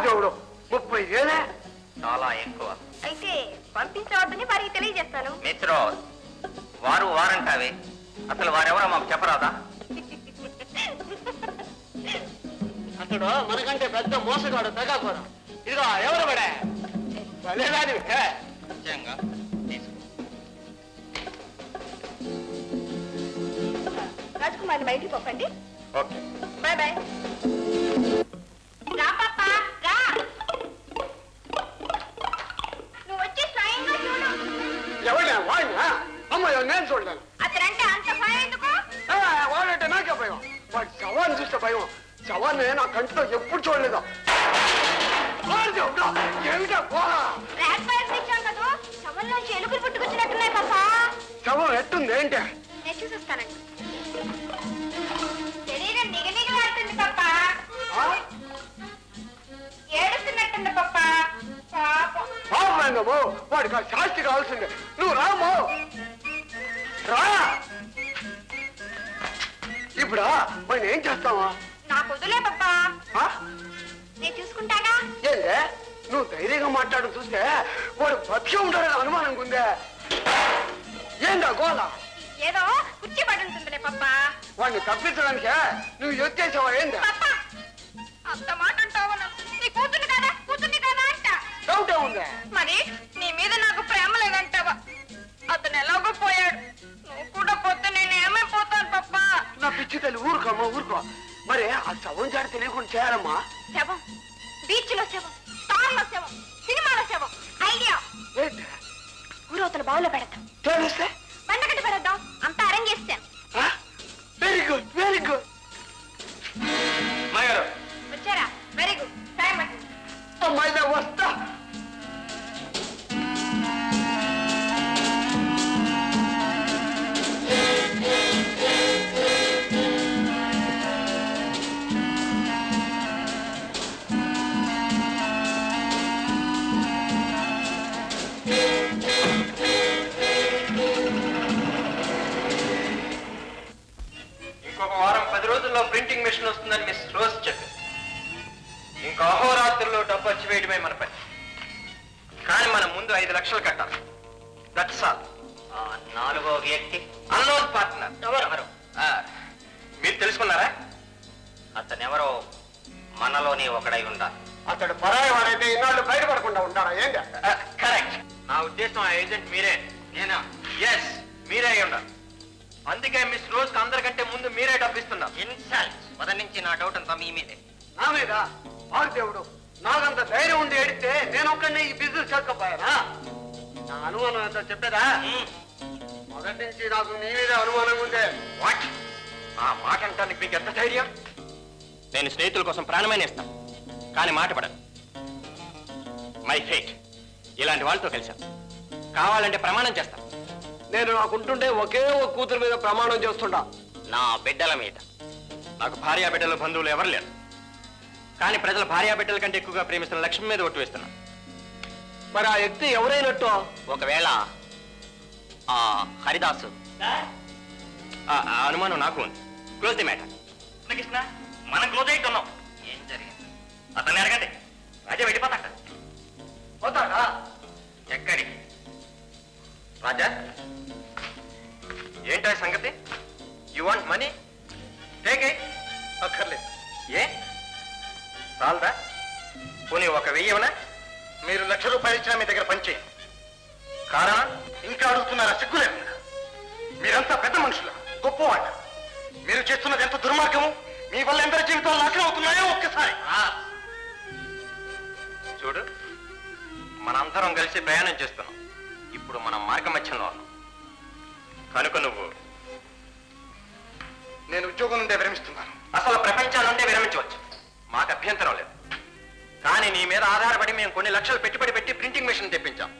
దేవుడు 30,000? చాలా ఎక్కువ. అయితే పంపించవద్దని వారికి తెలియజేస్తాను. మిత్రో, వారంటావే, అసలు వారెవరో మాకు చెప్పరాదా? అతడు మనకంటే పెద్ద మోసగాడు, తెగాకోర. ఇదిగో ఎవరు పడే రాజకుమారిని బయటికి పంపండి. ఓకే. Bye bye. రా పాపా రా. నువ్వు వచ్చి స్వయంగా చూడు. ఎవడా వాడినా? అమ్మాయి నేను చూడలేను. అతనంటే అంత భయం ఎందుకు? వాడంటే నాకే భయం. వాడి శవాన్ని చూస్తే భయం. శవాన్ని నా కంటితో ఎప్పుడు చూడలేదు. ఏమిటా ర్యాట్ ఫైర్ ఇచ్చాం కదా, శవంలోంచి ఎలుకలు పుట్టుకొచ్చినట్టున్నాయి పాపా. శవం ఎట్టుంది ఏంటి? నేను చూసిస్తానండి. శరీరం నిగనిగలాడుతుంది పాపా. ఏడుస్తున్నట్టుంది పాపా. పాపం. పాపమేందమ్మో, వాడికి ఆ శాస్తి కావాల్సిందే. నువ్వు రామో రా. ఇప్పుడు మనం ఏం చేస్తావా? నాకు వదిలే పాపా, నేను చూసుకుంటాగా. ఏందే నువ్వు ధైర్యంగా మాట్లాడడం చూస్తే వాడు బతికే ఉంటాడని అనుమానంగా ఉందే. ఏందా గోళ? ఏదో కుర్చీ పడి ఉంటుందిలే పాపా. వాడిని తప్పించడానికే నువ్వు ఎత్తేసావా ఏందా? పాపా అంత మాట అంటావు. నీ కూతుర్ని కాదా అంట. డౌటే ఉందే. మరి నీ మీద నాకు ప్రేమ లేదంటావా? అతను ఎలాగో పోయాడు, నువ్వు కూడా పోతే నేను ఏమైపోతాను పాపా. నా పిచ్చి తల్లి ఊరుకోమ్మా ఊరుకో. మరి ఆ శవం జాడ తెలియకుండా చేయాలమ్మా. శవం, బీచ్ లో శవం, స్టార్ లో శవం, సినిమాలో శవం. ఐడియా ఏంటి? ఊరవతల బావులో పెడతాం. తెలిస్తే పండగటి పెడదాం. అంతా అరేంజ్ చేస్తాను. Very good very good. మాయారు వచ్చారా? Very good. టైం అయింది. అమ్మాయి వస్తా. ఇంకొక వారం 10 రోజుల్లో ప్రింటింగ్ మెషిన్ వస్తుందని మిస్ రోజ్ చెప్పింది. ఇంకా అహోరాత్రుల్లో డబ్బు వచ్చి వేయడమే మన పని. కానీ మనం ముందు 5 లక్షలు కట్టాలి. That's all. నాలుగో వ్యక్తి అన్నోన్ పార్ట్నర్. ఎవరు? మీరు తెలుసుకున్నారా? అతనెవరో మనలోనే ఒకడై ఉండాలి. అతడు పరాయి వాడైతే ఇన్నాళ్ళు బయటపడకుండా ఉంటాడా ఏంటి? కరెక్ట్. నా ఉద్దేశం ఆ ఏజెంట్ మీరే. నేనా? ఎస్, మీరే అయి ఉండాలి. అందుకే మిస్ రోజ్ అందరికంటే ముందు మీరే డబ్బిస్తున్నారు. ఇన్సల్ట్. మొదటి నుంచి నా డౌట్ అంతా మీ మీదే. నా మీద దేవుడు నాకంత ధైర్యం ఉండి ఏడితే నేను ఒక్కడిని ఈ బిజినెస్ చేసుకోపోయానా? నా అనుమానం ఎంత చెప్పేదా? మొదటి నుంచి నాకు నీ మీద అనుమానంగా ఉందే. వాట్? ఆ మాట అంటానికి మీకు ఎంత ధైర్యం? నేను స్నేహితుల కోసం ప్రాణమైన ఇస్తాను, కానీ మాట పడను. My fate. ఇలాంటి వాళ్ళతో కలిశాను. కావాలంటే ప్రమాణం చేస్తాను. నేను నాకుంటుంటే ఒకే ఒక కూతురు మీద ప్రమాణం చేస్తుంటా. నా బిడ్డల మీద. నాకు భార్యా బిడ్డల బంధువులు ఎవరు లేరు. కానీ ప్రజల భార్యా బిడ్డల కంటే ఎక్కువగా ప్రేమిస్తున్న లక్ష్మి మీద ఒట్టు వేస్తున్నాను. మరి ఆ వ్యక్తి ఎవరైనట్టు? ఒకవేళ ఆ హరిదాసు. ఆ అనుమానం నాకు ఉంది. Close the matter. కృష్ణ, మనం క్లోజ్ అవుతున్నాం. ఏం జరిగింది? అతన్ని అడగండి. రాజా వెళ్ళిపోతాట. పోతాడా? ఎక్కడికి? రాజా, ఏంటా సంగతి? You want money? Take it. అక్కర్లేదు. ఏ చాలదా? పోనీ 1,000 ఇవ్వనా? మీరు ₹1,00,000 ఇచ్చినా మీ దగ్గర పనిచేయండి. కారణం ఇంకా అడుగుతున్నారా? సిగ్గు లేకుండా. మీరంతా పెద్ద మనుషులు, గొప్పవాళ్ళ. మీరు చేస్తున్నది ఎంత దుర్మార్గము! మీ వల్ల ఎందరి జీవితాలు నాశనం అవుతున్నాయో ఒక్కసారి చూడు. మనందరం కలిసి ప్రయాణం చేస్తున్నాం. ఇప్పుడు మనం మార్గమధ్యంలో ఉన్నాం కనుక నేను ఉద్యోగం నుండే విరమిస్తున్నాను. అసలు ప్రపంచం నుండే విరమించవచ్చు. మాకు అభ్యంతరం లేదు. కానీ నీ మీద ఆధారపడి మేము కొన్ని లక్షలు పెట్టుబడి పెట్టి ప్రింటింగ్ మెషిన్ తెప్పించాం.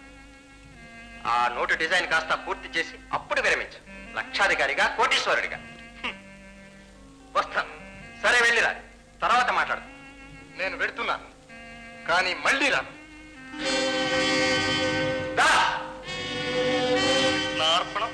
ఆ నోటు డిజైన్ కాస్త పూర్తి చేసి అప్పుడు విరమించాం. లక్షాధికారిగా, కోటీశ్వరుడిగా. వస్తాను. సరే వెళ్ళిరా, తర్వాత మాట్లాడు. నేను వెడుతున్నాను, కానీ మళ్ళీ రా. నా అర్పణం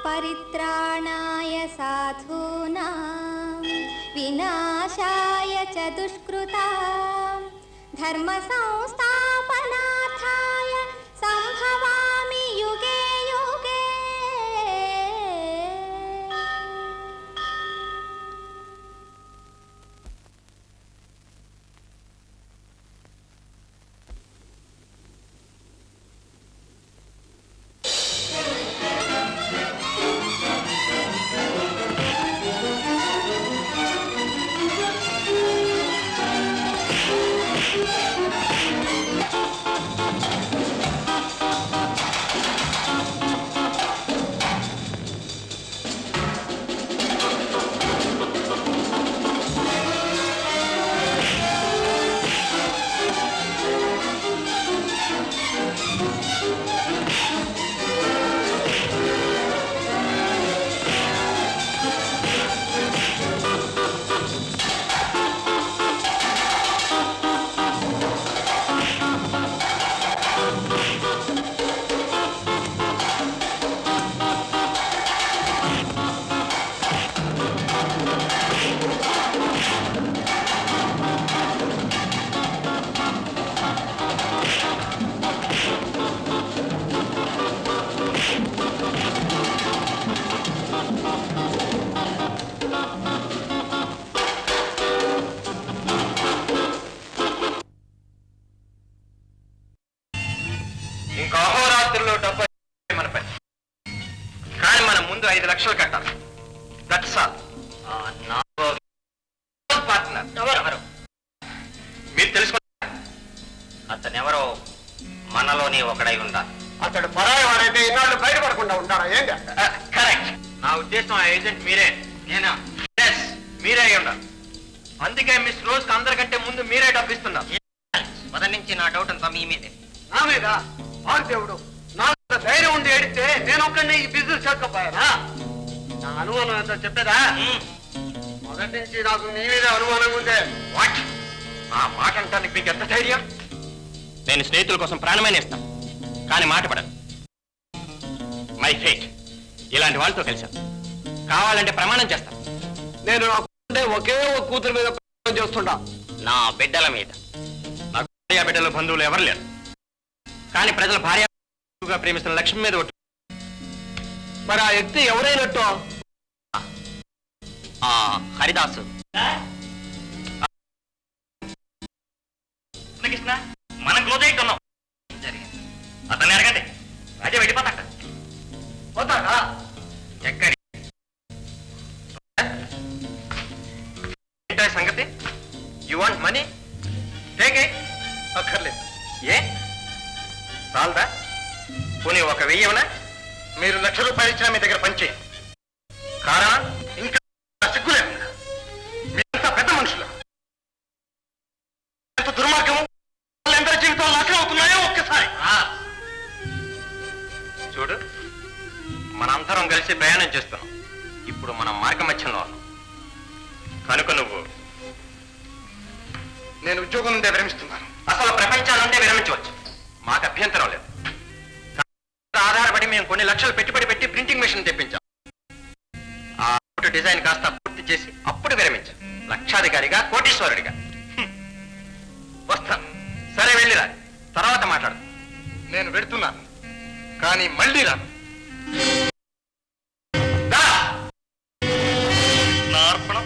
परित्राणाय साधूनां विनाशाय च दुष्कृतां धर्मसंस्थापनार्थाय सम्भवामि युगे युगे। ఇంకా అహోరాత్రుల్లో డబ్బు మన పని, కానీ మనం ముందు 5 లక్షలు కట్టాలి. That's all. పార్ట్నర్ ఎవరు మీరు తెలుసుకున్నారు? అతనెవరో మనలోని ఒకడై ఉండాలి. అతడు పరాయి వాడైతే ఇన్నాళ్ళు బయటపడకుండా ఉంటారా ఏంటి? కరెక్ట్. నా ఉద్దేశం ఆ ఏజెంట్ మీరే. నేనా? ఎస్, మీరే అయి ఉండాలి. అందుకే మిస్ రోజ్ అందరికంటే ముందు మీరే డబ్బిస్తున్నారు. మొదటి నుంచి నా డౌట్ అంతా మీ మీదే. నా మీద దేవుడు నాకు ధైర్యం ఉండి ఏడితే నేను ఒక్కడిని ఈ బిజినెస్ చేసుకోపోయానా? నా అనుమానం ఎంతో చెప్పేదా? మొదటి నుంచి నాకు నీ మీద అనుమానం ఉందే. వాట్? ఆ మాట అంటానికి మీకు ఎంత ధైర్యం? నేను స్నేహితుల కోసం ప్రాణమైన ఇస్తాను, కానీ మాట పడను. మై ఫేట్ ఇలాంటి వాళ్ళతో కలిశాను. కావాలంటే ప్రమాణం చేస్తాను. నేను ఒకే ఒక కూతురు మీద ప్రమాణం చేస్తుంటా. నా బిడ్డల మీద. నాకు భార్య బిడ్డల బంధువులు ఎవరు లేరు, కానీ ప్రజల భార్యగా ప్రేమిస్తున్న లక్ష్మి మీద ఒట్టు. మరి ఆ వ్యక్తి ఎవరైనట్టు? హరిదాసు. కృష్ణ, మనం క్లోజ్ అయితున్నాం. అతన్ని అడగండి, రాజా వెళ్ళిపోతాక. పోతారా? ఎక్కడి ఏంటా సంగతి? You want money? Take it. అక్కర్లేదు. ఏ చాలదా? పోనీ 1,000 మీరు ₹1,00,000 ఇచ్చినా మీ దగ్గర పనిచేయండి. కారణం ఇంకా సిగ్గులేదు. మీరంతా పెద్ద మనుషులు. ఎంత దుర్మార్గము! వాళ్ళందరి జీవితాలు నాశనం అవుతున్నాయో ఒక్కసారి చూడు. మనందరం కలిసి ప్రయాణం చేస్తున్నాం. ఇప్పుడు మనం మార్గమధ్యంలో ఉన్నాం కనుక నువ్వు నేను ఉద్యోగం నుండే విరమిస్తున్నాను. అసలు ప్రపంచం నుండే విరమించవచ్చు, మాకు అభ్యంతరం లేదు. ఆధారపడి మేము కొన్ని లక్షలు పెట్టుబడి పెట్టి ప్రింటింగ్ మెషిన్ తెప్పించాం. ఆ డిజైన్ కాస్త పూర్తి చేసి అప్పుడు విరమించాం. లక్షాధికారిగా, కోటీశ్వరుడిగా వస్తాను. సరే వెళ్ళిరా, తర్వాత మాట్లాడు. నేను వెళ్తున్నాను, కానీ మళ్ళీ రాను. నా అర్పణం.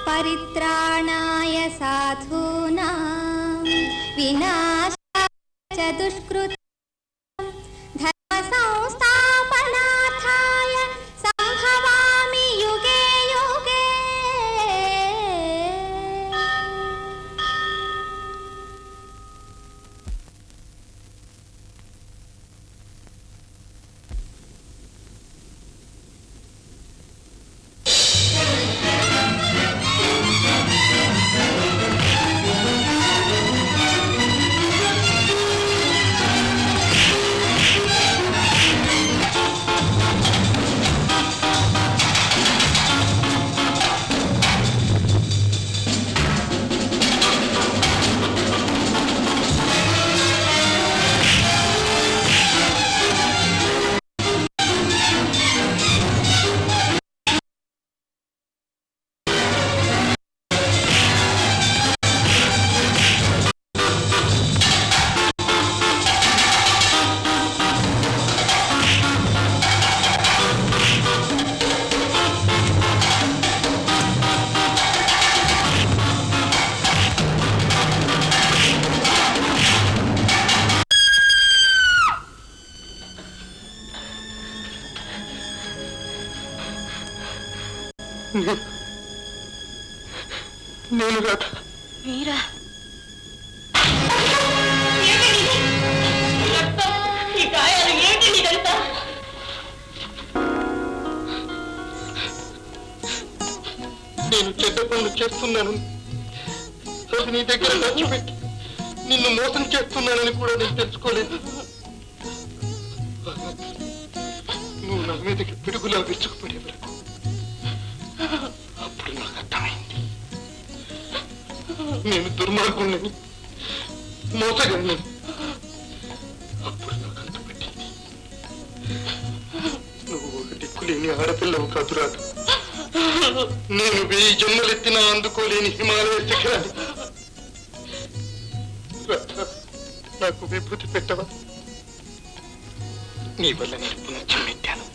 परित्राणाय साधूनां विनाशाय च दुष्कृतां धर्मसंस्थापनार्थाय सम्भवामि युगे युगे। నేను రాధ. మీరా? నేను చెడ్డ పనులు చేస్తున్నాను, అది నీ దగ్గర దాచిపెట్టి నిన్ను మోసం చేస్తున్నానని కూడా నేను తెలుసుకోలేదు. నువ్వు నా మీదకి పిడుగులా విరుచుకుపడే వరకు అప్పుడు నాకు అర్థమైంది నేను దుర్మార్గుణ్ణని, మోసగాన్ని. అప్పుడు నాకు అంతపెట్టింది నువ్వు ఒక దిక్కులేని ఆడపిల్లవు కాదు రాదు. నేను 1000 జన్మలెత్తినా అందుకోలేని హిమాలయ శిఖరాన్ని. నాకు విభూతి పెట్టవా? నీ వల్ల నేను పునశ్చం ఎత్తాను,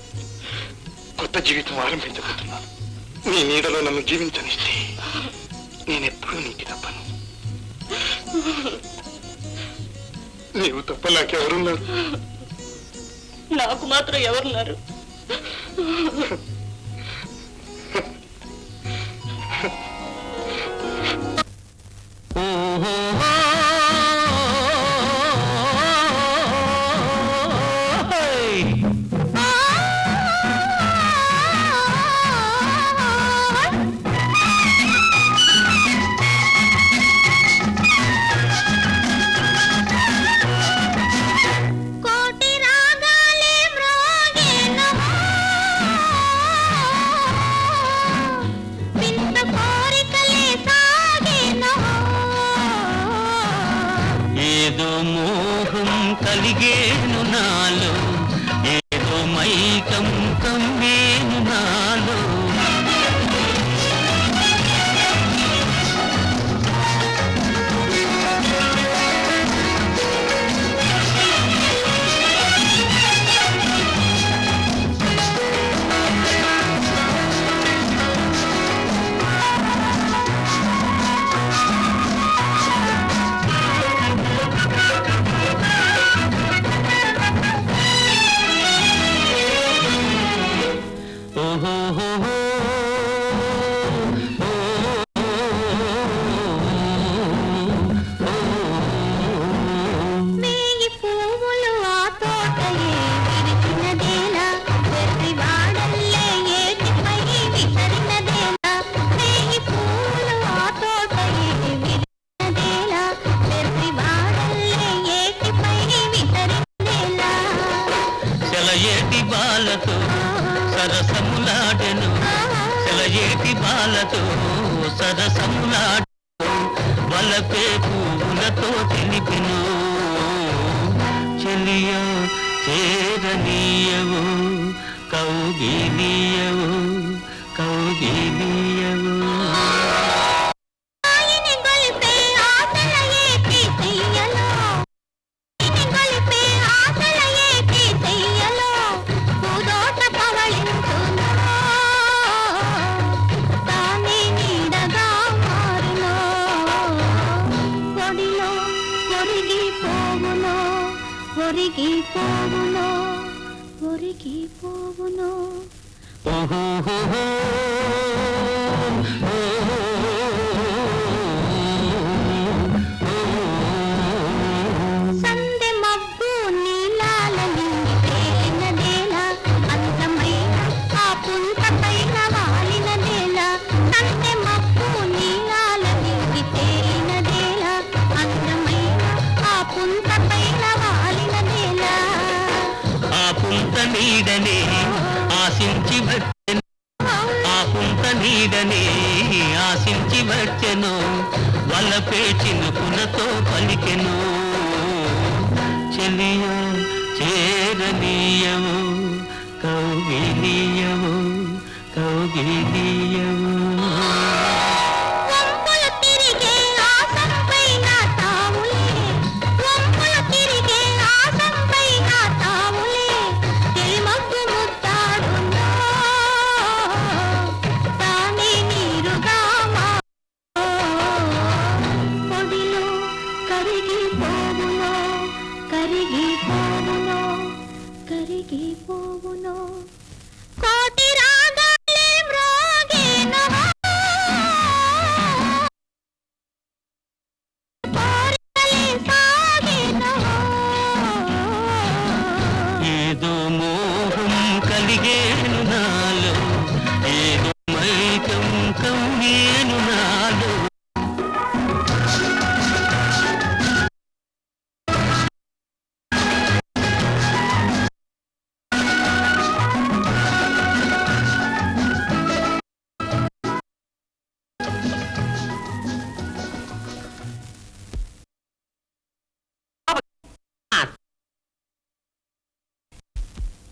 కొత్త జీవితం ఆరంభించబోతున్నాను. నీ నీడలో నన్ను జీవించనిస్తే నేనెప్పుడూ నీకు తప్పను. నీవు తప్ప నాకెవరున్నారు? నాకు మాత్రం ఎవరున్నారు? ఏదో మోహం కలిగేను నాలో, ఏదో మైకం కమ్మేను నాలో. సెలయేటి బాలతో సరసములాడెను, సెలయేటి బాలతో సరసములాడెను, వలపే పువ్వులతో తెలిపెను. చెలియో చేరనీయవు, కౌగిలియవు, కౌగిలియవు. ఒరిగిపోవునో ఒరిగిపోవునో సందె మబ్బు నీలాల నిండి తేలినదేలా, అందమైన ఆ పుంత పైన వాలినదేలా. సందె మబ్బు నీలాల నిండి తేలినదేలా, అందమైన ఆ పుంత పైన వాలినదేలా. ఆ పుంత నీడనే ఆశించి వచ్చెను, ఆ పుంత నీడనే ఆశించి వచ్చెను, వలపే చినుకులతో పలికెను. చెలియో చేరనీయవు, కౌగిలియవు, కౌగిలియవు. కరిగిపోవునో కోటి రాగాలే మ్రోగేనో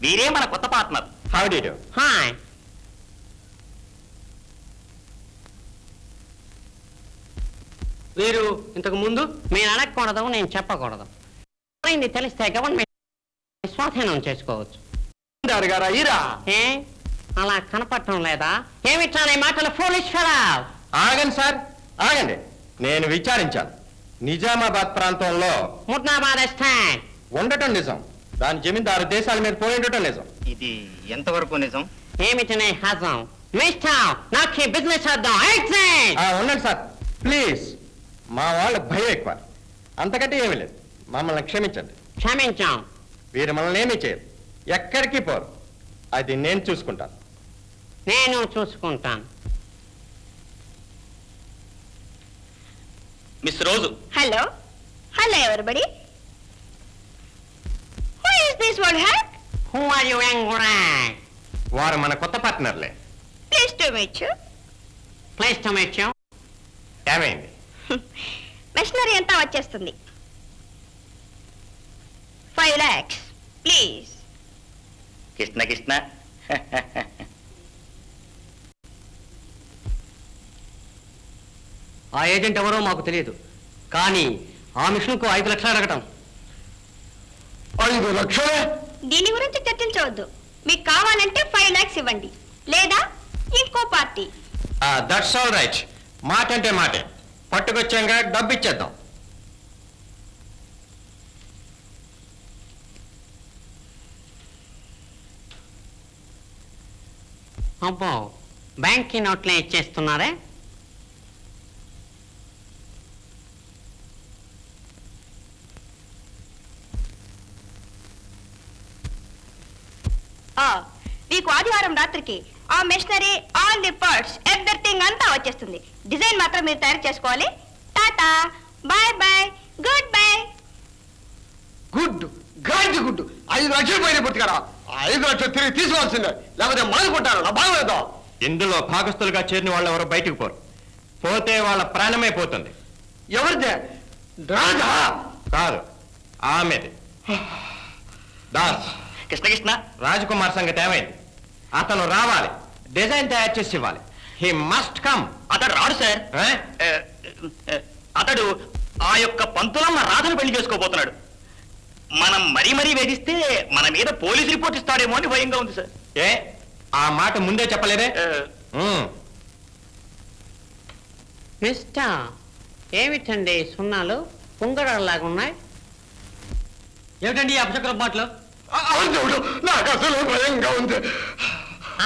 వీరే మన కొత్త partner. How do you do? Hi. మీరు ఇంతకు ముందు మీరు అడగకూడదు, నేను చెప్పకూడదు. ఇది తెలిస్తే గవర్నమెంట్ స్వాధీనం చేసుకోవచ్చు. ఏ అలా కనపడటం లేదా? ఏమిటా నీ మాటలు ఫూలిష్ ఫెలో? ఆగండి సార్, ఆగండి. నేను విచారించాను. నిజామాబాద్ ప్రాంతంలో ముట్నాబాద్ స్టాండ్ ఉండటం నిజం. దాని జమీందారు దేశాల మీద పోయి ఉండటం నిజం. ఇది ఎంతవరకు నిజం? ఏమిటి నీ హజం? మిస్టర్ నాకు బిజినెస్ చేద్దాం. ఉండండి సార్ ప్లీజ్. మా వాళ్ళ భయం ఎక్కువ, అంతకంటే ఏమీ లేదు. మమ్మల్ని క్షమించండి. క్షమించాం. వీరు మనల్ని ఏమీ చేయరు, ఎక్కడికి పోరు. అది నేను చూసుకుంటాను. నేను చూసుకుంటాను. Miss Rose. హలో హలో ఎవరిబడి. Who is this world hack? Who are you angry? వారు మన కొత్త పార్ట్నర్లే. Please to meet you. Please to meet you. ఏమైంది? మెషినరీ అంతా వచ్చేస్తుంది. 5 lakhs ప్లీజ్. కృష్ణ కృష్ణ. ఆ ఏజెంట్ ఎవరో మాకు తెలియదు, కానీ ఆ మిషన్కు 5 లక్షలు అడగటం. 5 లక్షలే? దీని గురించి చర్చించవద్దు. మీకు కావాలంటే 5 lakhs ఇవ్వండి, లేదా ఇంకో పార్టీ. That's all right. మాట అంటే మాటే. పట్టుకొచ్చాక డబ్బు ఇచ్చేద్దాం. అబ్బో, బ్యాంక్ నోట్లే ఇచ్చేస్తున్నారే. మీకు ఆదివారం రాత్రికి ఆ machinery, all the parts, everything అంతా వచ్చేస్తుంది. డిజైన్ మాత్రం మీరు తయారు చేసుకోవాలి. Tata, bye bye, goodbye. Good గాడి గుడ్. 5 లక్షలు పోయిన పుట్టుకరా. 5 లక్షలు తిరిగి తీసుకోవాల్సిందే, లేకపోతే మానుకుంటారు. నా బాగలేదు. ఇందులో భాగస్తులుగా చేరిన వాళ్ళు ఎవరు బయటికి పోరు. పోతే వాళ్ళ ప్రాణమే పోతుంది. ఎవరిదే? రాజా కాదు, ఆమెది. దాస్. కృష్ణ కృష్ణ. రాజకుమార్ సంగతి ఏమైంది? అతను రావాలి, డిజైన్ తయారు చేసి ఇవ్వాలి. He must come. అతడు రాడు సార్. అతడు ఆ యొక్క పంతులమ్మ రాధను పెళ్లి చేసుకోబోతున్నాడు. మనం మరీ మరీ వేధిస్తే మన మీద పోలీస్ రిపోర్ట్ ఇస్తాడేమో అని భయంగా ఉంది సార్. ఏ ఆ మాట ముందే చెప్పలేదే? మిస్టర్, ఏమిటండి సున్నాలు పుంగరాల్లాగా ఉన్నాయి? ఏమిటండి ఈ అపశకుల మాటలు? నాకు అసలు భయంగా ఉంది.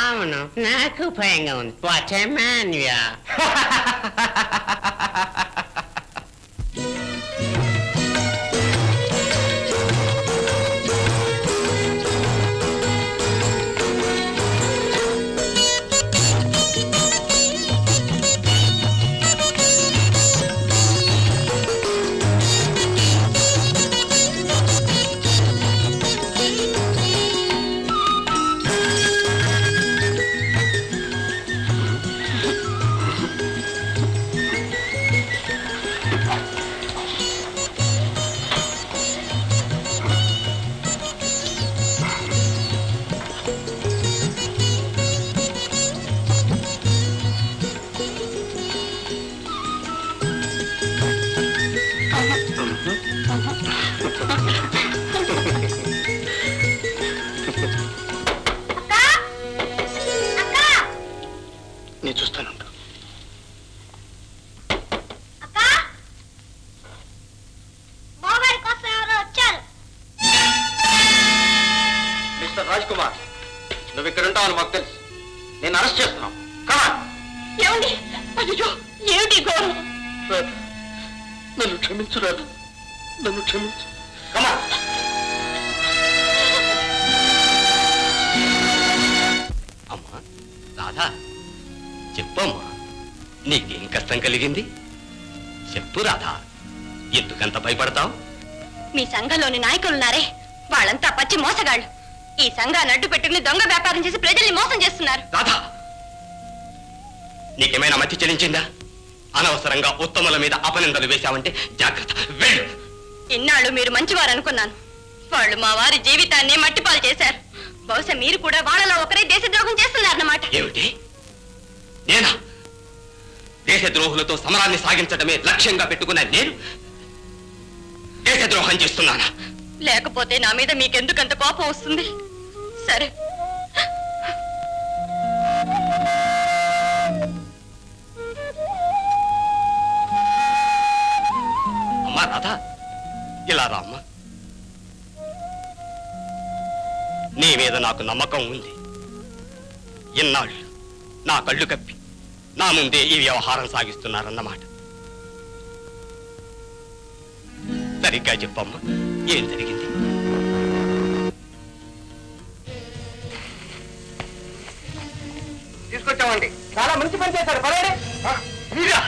అవును, నాకు భయంగా ఉంది. What a man you are. నేను చూస్తాను. మిస్టర్ రాజ్ కుమార్, నువ్వు ఇక్కడ ఉంటావని మాకు తెలుసు. నేను అరెస్ట్ చేస్తున్నావు. ఏమండి? అయ్యో, ఏమిటి ఘోరం? నన్ను క్షమించు రాదు, నన్ను క్షమించు. అమ్మా రాధా, చెప్పమ్మా, నీకేం కష్టం కలిగింది? చెప్పు రాధా, ఎందుకంత భయపడతావు? మీ సంఘంలోని నాయకులున్నారే, వాళ్ళంతా పచ్చి మోసగాళ్ళు. ఈ సంఘాన్ని అడ్డు పెట్టుకుని దొంగ వ్యాపారం చేసి ప్రజల్ని మోసం చేస్తున్నారు. రాధా, నీకేమైనా మతి చెల్లించిందా? అనవసరంగా ఉత్తముల మీద అపనిందలు వేశావంటే జాగ్రత్త, వెళ్ళు. ఇన్నాళ్ళు మీరు మంచివారు అనుకున్నాను. వాళ్ళు మా వారి జీవితాన్ని మట్టిపాలు చేశారు. బహుశా మీరు కూడా వాళ్ళలో ఒకరే దేశద్రోహం చేస్తున్నారన్నమాట. ఏమిటి? నేనా? దేశద్రోహులతో సమరాన్ని సాగించడమే లక్ష్యంగా పెట్టుకున్న నేను దేశద్రోహం చేస్తున్నానా? లేకపోతే నా మీద మీకెందుకంత కోపం వస్తుంది? సరే, అమ్మా రాధా, ఇలా రా అమ్మా. నీ మీద నాకు నమ్మకం ఉంది. ఇన్నాళ్ళు నా కళ్ళు కప్పి నా ముందే ఈ వ్యవహారం సాగిస్తున్నారన్నమాట. సరిగ్గా చెప్పమ్మా, ఏం జరిగింది? తీసుకొచ్చామండి. చాలా మంచి పని చేశారు. పదండి. మీరా?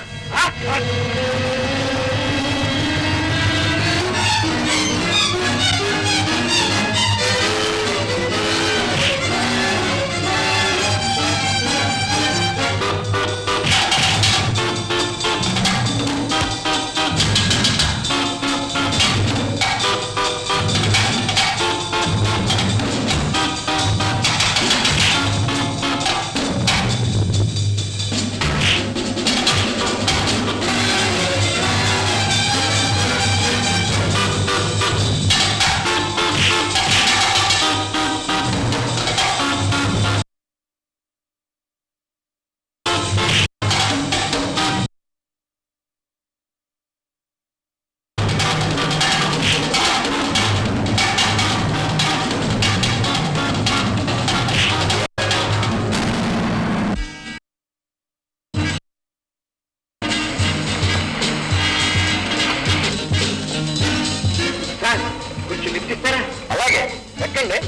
కొంచెం లిఫ్ట్ ఇస్తారా? అలాగే, ఎక్కండి.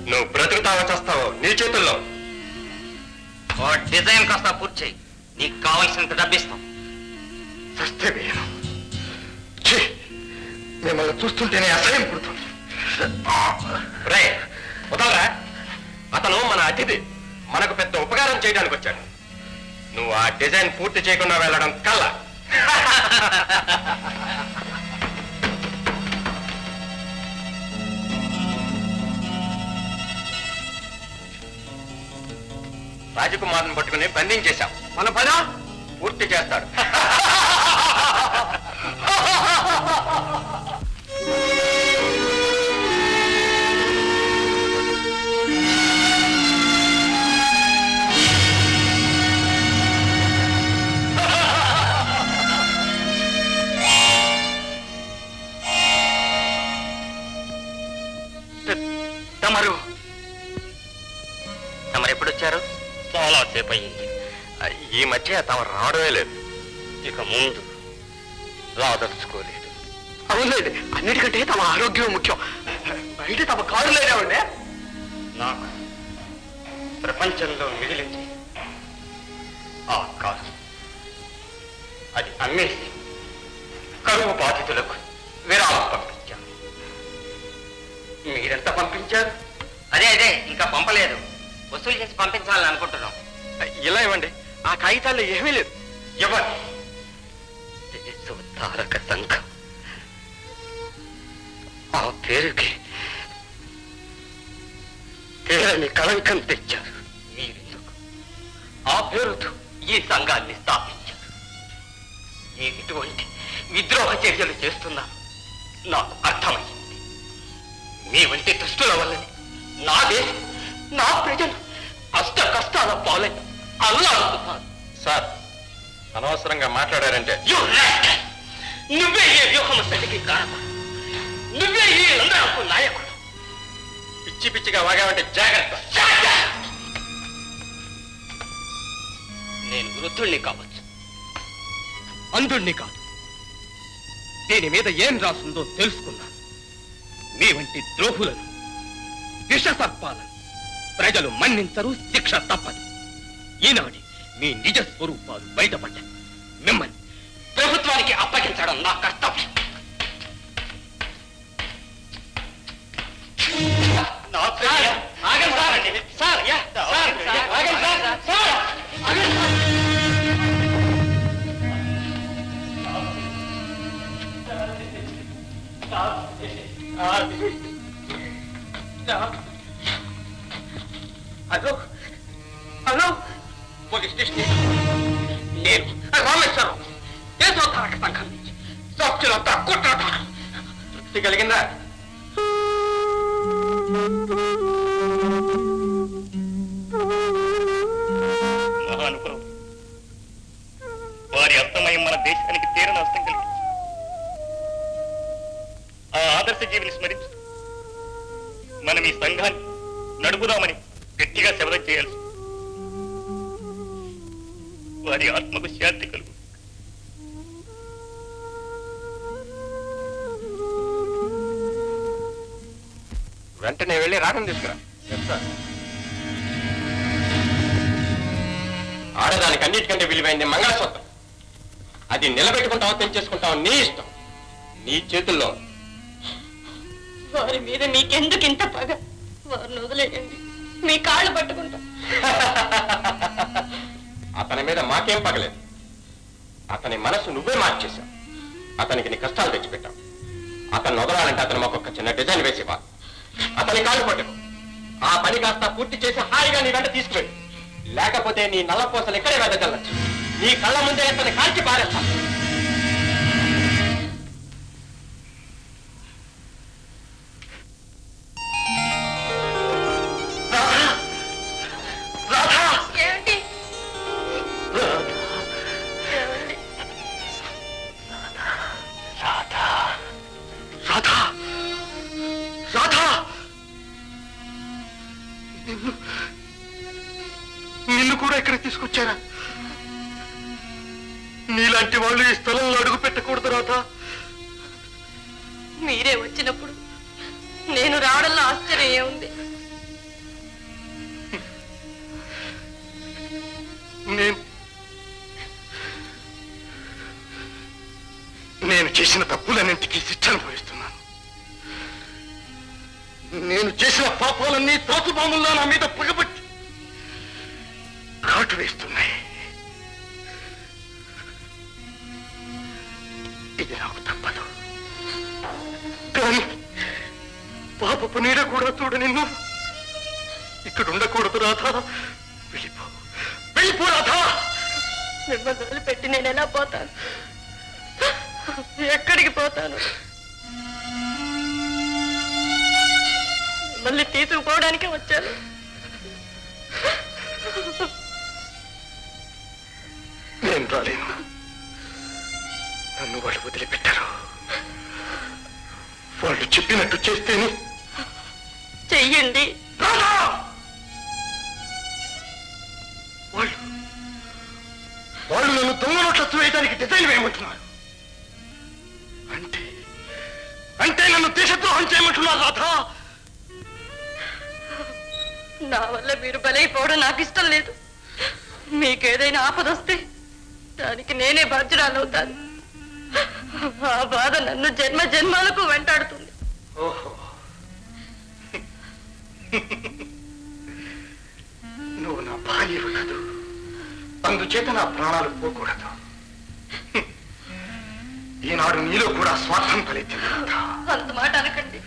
నువ్వు బ్రతుకుతావో చేస్తావో నీ చేతుల్లో. డిజైన్ కాస్త పూర్తి చేయి, నీకు కావాల్సినంత డబ్బిస్తాం. సస్తే వేయను. ఛీ, మిమ్మల్ని చూస్తుంటేనే అసహ్యం పుడుతుంది. రే వదలరా, అతను మన అతిథి, మనకు పెద్ద ఉపకారం చేయడానికి వచ్చాడు. నువ్వు ఆ డిజైన్ పూర్తి చేయకుండా వెళ్ళడం కల్లా. రాజకుమార్ని పట్టుకుని బంధించేశాం. మన పని పూర్తి చేస్తాడు. తమరు ఎప్పుడు వచ్చారు? చాలా సేపు అయ్యింది. ఈ మధ్య తమ రావడమే లేదు. ఇక ముందు రాదలుచుకోలేదు. అవునండి, అన్నిటికంటే తమ ఆరోగ్యం ముఖ్యం. బయట తమ కారు లేదేవండి. నాకు ప్రపంచంలో మిగిలింది ఆ కాదు. అది అమ్మేసి కరువు బాధితులకు విరాళం పంపించాను. మీరెంత పంపించారు? అదే ఇంకా పంపలేదు. వసూలు చేసి పంపించాలని అనుకుంటున్నాం. ఇలా ఇవ్వండి. ఆ కాగితాల్లో ఏమీ లేదు. ఎవరు? దేశోద్ధారక సంఘం. ఆ పేరుకి తీరని కళంకం తెచ్చారు. మీరెందుకు ఆ పేరుతో ఈ సంఘాన్ని స్థాపించారు? ఇటువంటి విద్రోహ చర్యలు చేస్తున్నా నాకు అర్థమైంది. మీ వంటి దుష్టుల వల్లనే నా దేశం, నా ప్రజలు అష్ట కష్టాల పాలై అల్లాడుతున్నారు. సార్, అనవసరంగా మాట్లాడారంటే నువ్వే ఈ వ్యూహం సరికి కారణం. నువ్వే ఈ లందరకు నాయకుడు. పిచ్చి పిచ్చిగా వాగామంటే జాగ్రత్త. నేను వృద్ధుణ్ణి కావచ్చు, అంధుణ్ణి కాదు. దీని మీద ఏం రాసుందో తెలుసుకున్నాను. మీ వంటి ద్రోహులను, విష సర్పాలను ప్రజలు మన్నించరు, శిక్ష తప్పదు. ఈనాటి మీ నిజ స్వరూపాలు బయటపడ్డాయి. మిమ్మల్ని ప్రభుత్వానికి అప్పగించడం నా కర్తవ్యం. నా హలో హలో పోలీస్ స్టేషన్ నేను రామేశ్వరం దేశోద్ధారక సంఘం నుంచి సభ్యులంతా కుట్రదారు తృప్తి కలిగిందా? మహానుభవం వారి అర్థమయం మన దేశానికి తీర నష్టం కలిగింది. ఆ ఆదర్శ జీవిని స్మరించు మనం ఈ సంఘాన్ని నడుపుదామని గట్టిగా శపథం చేయాల్సి. వారి ఆత్మకు శాంతి కలుగు. వెంటనే వెళ్ళి రాగం తీసుకురా. ఆడదానికి అన్నిటికంటే విలువైంది మంగళసూత్రం. అది నిలబెట్టుకుంటావో తెంచేసుకుంటావో నీ ఇష్టం, నీ చేతుల్లో. వారి మీద మీకెందుకు ఇంత పగ? వారిని వదిలేయండి, మీ కాళ్ళు పట్టుకుంటా. అతని మీద మాకేం పగలేదు. అతని మనసు నువ్వే మార్చేశావు. అతనికి నీ కష్టాలు తెచ్చిపెట్టావు. అతను వదలాలంటే అతను మాకు ఒక చిన్న డిజైన్ వేసేవా. అతని కాళ్ళు పట్టుకు ఆ పని కాస్త పూర్తి చేసి హాయిగా నీ వెంట తీసుకువెళ్ళి. లేకపోతే నీ నల్లపోసలు ఇక్కడే వెదజల్లచ్చు. నీ కళ్ళ ముందే అతన్ని కాల్చి పారేస్తా. ఏమండి? రాధా రాధా నిన్ను కూడా ఇక్కడ తీసుకొచ్చారా? నీలాంటి వాళ్ళు ఈ స్థలంలో అడుగు పెట్టకూడదు రాధా. మీరే వచ్చినప్పుడు నేను రావడంలో ఆశ్చర్యం ఏముంది? నేను చేసిన తప్పులన్నింటికీ శిక్ష అనుభవిస్తున్నాను. నేను చేసిన పాపాలన్నీ తాచుబాముల్లా నా మీద పగబట్టి కాటు వేస్తున్నాయి. ఇది నాకు తప్పదు. కానీ పాపపు నీడ కూడా చూడని నువ్వు ఇక్కడ ఉండకూడదు రాధా. వెళ్ళిపో, వెళ్ళిపో రాధా. మిమ్మల్ని వదిలిపెట్టి నేను ఎలా పోతాను? ఎక్కడికి పోతాను? మిమ్మల్ని తీసుకుపోవడానికే వచ్చాను. నేను రాలేను. నన్ను వాళ్ళు వదిలిపెట్టారు. వాళ్ళు చెప్పినట్టు చేస్తేనే. చెయ్యండి. వాళ్ళు నన్ను దొంగ నోట్లతో వేయడానికి డిజైన్ వేయమంటున్నారు. అంటే నన్ను దేశద్రోహం చేయమంటున్నారు రాధా. నా వల్ల మీరు బలైపోవడం నాకు ఇష్టం లేదు. మీకేదైనా ఆపదొస్తే దానికి నేనే బాధ్యురాలవుతాను. ఆ బాధ నన్ను జన్మ జన్మాలకు వెంటాడుతుంది. ఓహో, నువ్వు నా భార్యవు కాదు, అందుచేత నా ప్రాణాలు పోకూడదు. ఈనాడు నీలో కూడా స్వార్థం తలెత్తింది. అంత మాట అనకండి.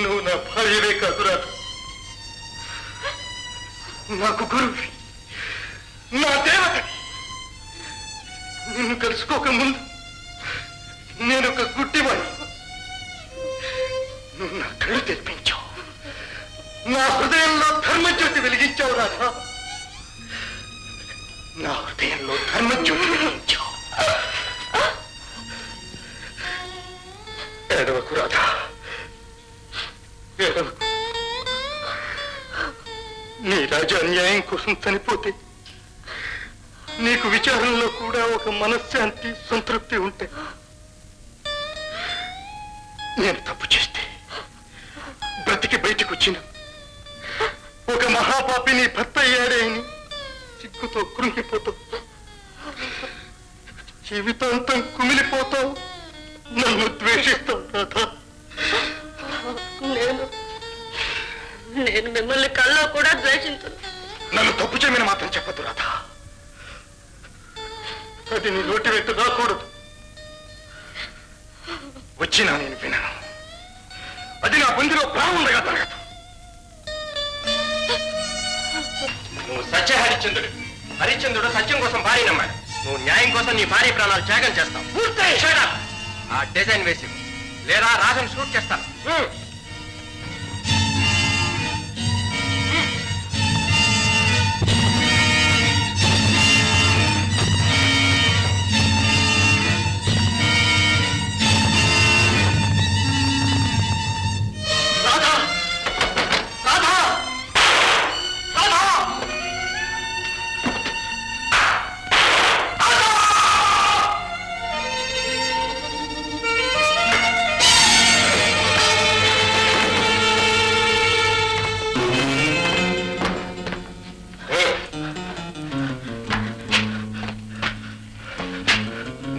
నువ్వు నా భార్యవే కాదు రాదు, నాకు గురువి, నా దేవతని. నిన్ను కలుసుకోక ముందు నేను ఒక గుడ్డివాణ్ణి. నువ్వు నా కళ్ళు తెప్పించావు, నా హృదయంలో ధర్మజ్యోతి వెలిగించావు రాధా. నా హృదయంలో ధర్మజ్యోతి వెలిగించావు. ఏడవకు రాధా, ఏడవకు. నీ రాజా అన్యాయం కోసం చనిపోతే నీకు విచారణలో కూడా ఒక మనశ్శాంతి, సంతృప్తి ఉంటాయి. నేను తప్పు చేస్తే బ్రతికి బయటకు వచ్చిన ఒక మహాపాపి నీ భర్త అయ్యాడే అని సిగ్గుతో కృంగిపోతావు. జీవితాంతం కుమిలిపోతావు, నన్ను ద్వేషిస్తావు రాధా. నేను మిమ్మల్ని కల్లో కూడా ద్వేషించను. నన్ను తప్పు చేయమని మాత్రం చెప్పద్దు రాధా. అది నీ నోటి వెంట రాకూడదు. వచ్చినా నేను వినను. అది నా బంధిలో ప్రాణంగా తరగదు. నువ్వు సత్య హరిశ్చంద్రుడు. హరిశ్చంద్రుడు సత్యం కోసం భార్య నమ్మాడు. నువ్వు న్యాయం కోసం నీ భార్య ప్రాణాలు త్యాగం చేస్తావు. ఆ డిజైన్ వేసి లేదా రాజం షూట్ చేస్తాను.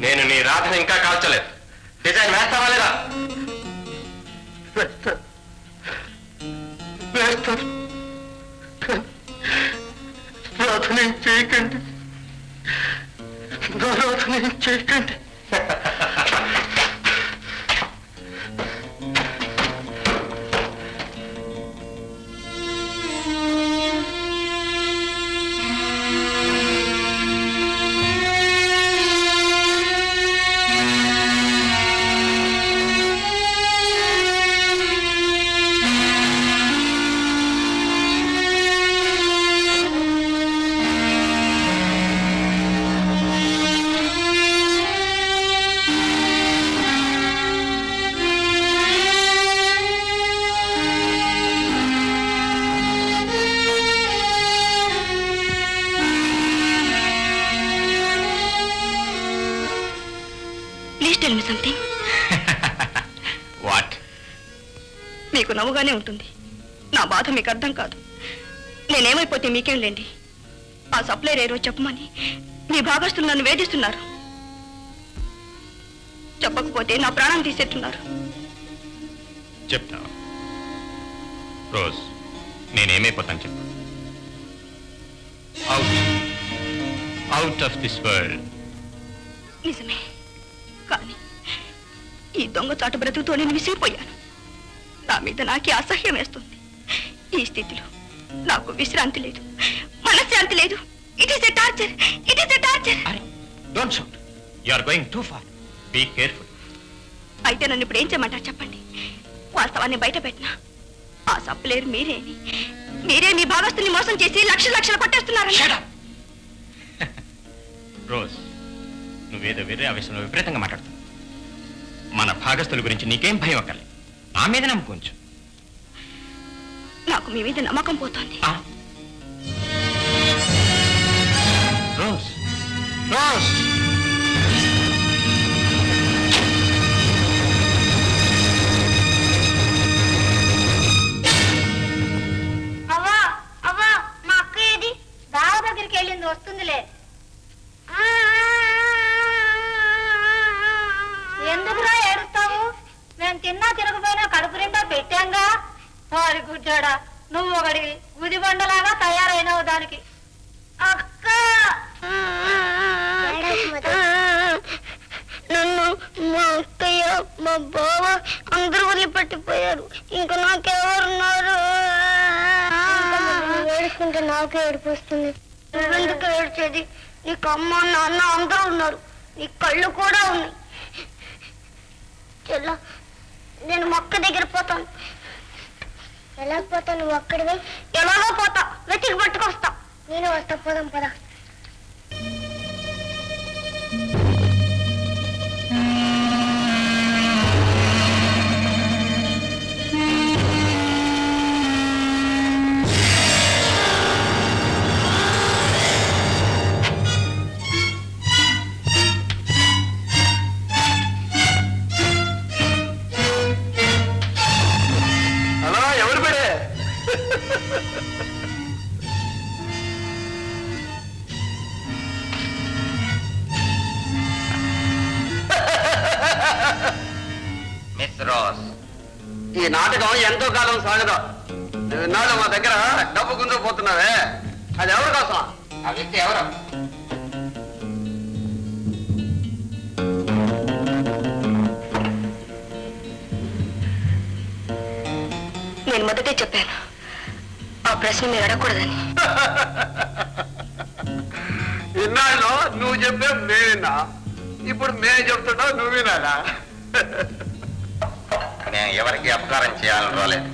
నేను నీ రాధను ఇంకా కాల్చలేదు. డిజైన్ వేస్తావా లేదా? వేస్తాను. రాధని చేయకండి, రాధని చేయకండి. Tell me something. What? మీకు నవ్వుగానే ఉంటుంది. నా బాధ మీకు అర్థం కాదు. నేనేమైపోతే మీకేం లేండి. ఆ సప్లైర్ ఏరో చెప్పమని మీ భాగస్తులు నన్ను వేధిస్తున్నారు. చెప్పకపోతే నా ప్రాణం తీసేస్తున్నారు. చెప్తావా రోజ్? నేనేమైపోతాను చెప్పు. Out of this world. నిజమే, కానీ ఈ దొంగ చాటు బ్రతుకుతో నేను విసిగిపోయాను. నా మీద నాకే అసహ్యం వేస్తుంది. ఈ స్థితిలో నాకు విశ్రాంతి లేదు, మనశ్శాంతి లేదు. It is a torture, it is a torture. Don't shout. You are going too far. Be careful. అయితే నన్ను ఇప్పుడు ఏం చేయమంటారు చెప్పండి. వాస్తవాన్ని బయట పెట్టినా ఆ సప్లైర్ మీరే మీ భాగస్తుని మోసం చేసి లక్షలు కొట్టేస్తున్నారు. రోజ్, నువ్వేదో వేరే ఆవేశంలో విపరీతంగా మాట్లాడుతున్నావు. మన భాగస్తుల గురించి నీకేం భయం అక్కర్లేదు. నా మీద నమ్మకం ఉంచు. నాకు మీ మీద నమ్మకం పోతోంది. Rose, rose. అవ్వా అవ్వా, మా అక్క ఏది? బావ దగ్గరికి వెళ్ళింది, వస్తుందిలే. ఎందుకురా ఏడుస్తావు? మేము తిన్నా తిరగపోయినా కడుపు నిండా పెట్టాంగా. వారి గుడ్డాడా, నువ్వు ఒకటి గుది బండలాగా తయారైనావు దానికి. అక్క నన్ను మా అక్కయ్య మా బావ అందరూ వదిలిపెట్టిపోయారు. ఇంకా నాకెవరున్నారు? ఏడుస్తుంటే నాకే ఏడుపు వస్తుంది. నువ్వెందుకు ఏడ్చేది? నీకు అమ్మ నాన్న అందరూ ఉన్నారు, నీ కళ్ళు కూడా ఉన్నాయి. చెల్ల, నేను మొక్క దగ్గర పోతాను. ఎలా పోతాను? నువ్వు అక్కడివే. ఎలాగో పోతా, వెతికి పట్టుకొస్తా. నేను వస్తా, పోదాం పదా. ఈ నాటకం ఎంతో కాలం సాగదు. నాడు మా దగ్గర డబ్బు గుంజుకుపోతున్నావే, అది ఎవరి కోసం? ఆ వ్యక్తి ఎవరు? మొదటే చెప్పాను ఆ ప్రశ్న మీరు అడగకూడదని. ఇన్నాళ్ళు నువ్వు చెప్పే మేనా, ఇప్పుడు మేము చెప్తున్నా నువ్వు వినాలా? నేను ఎవరికి అపకారం చేయాలని రాలేదు.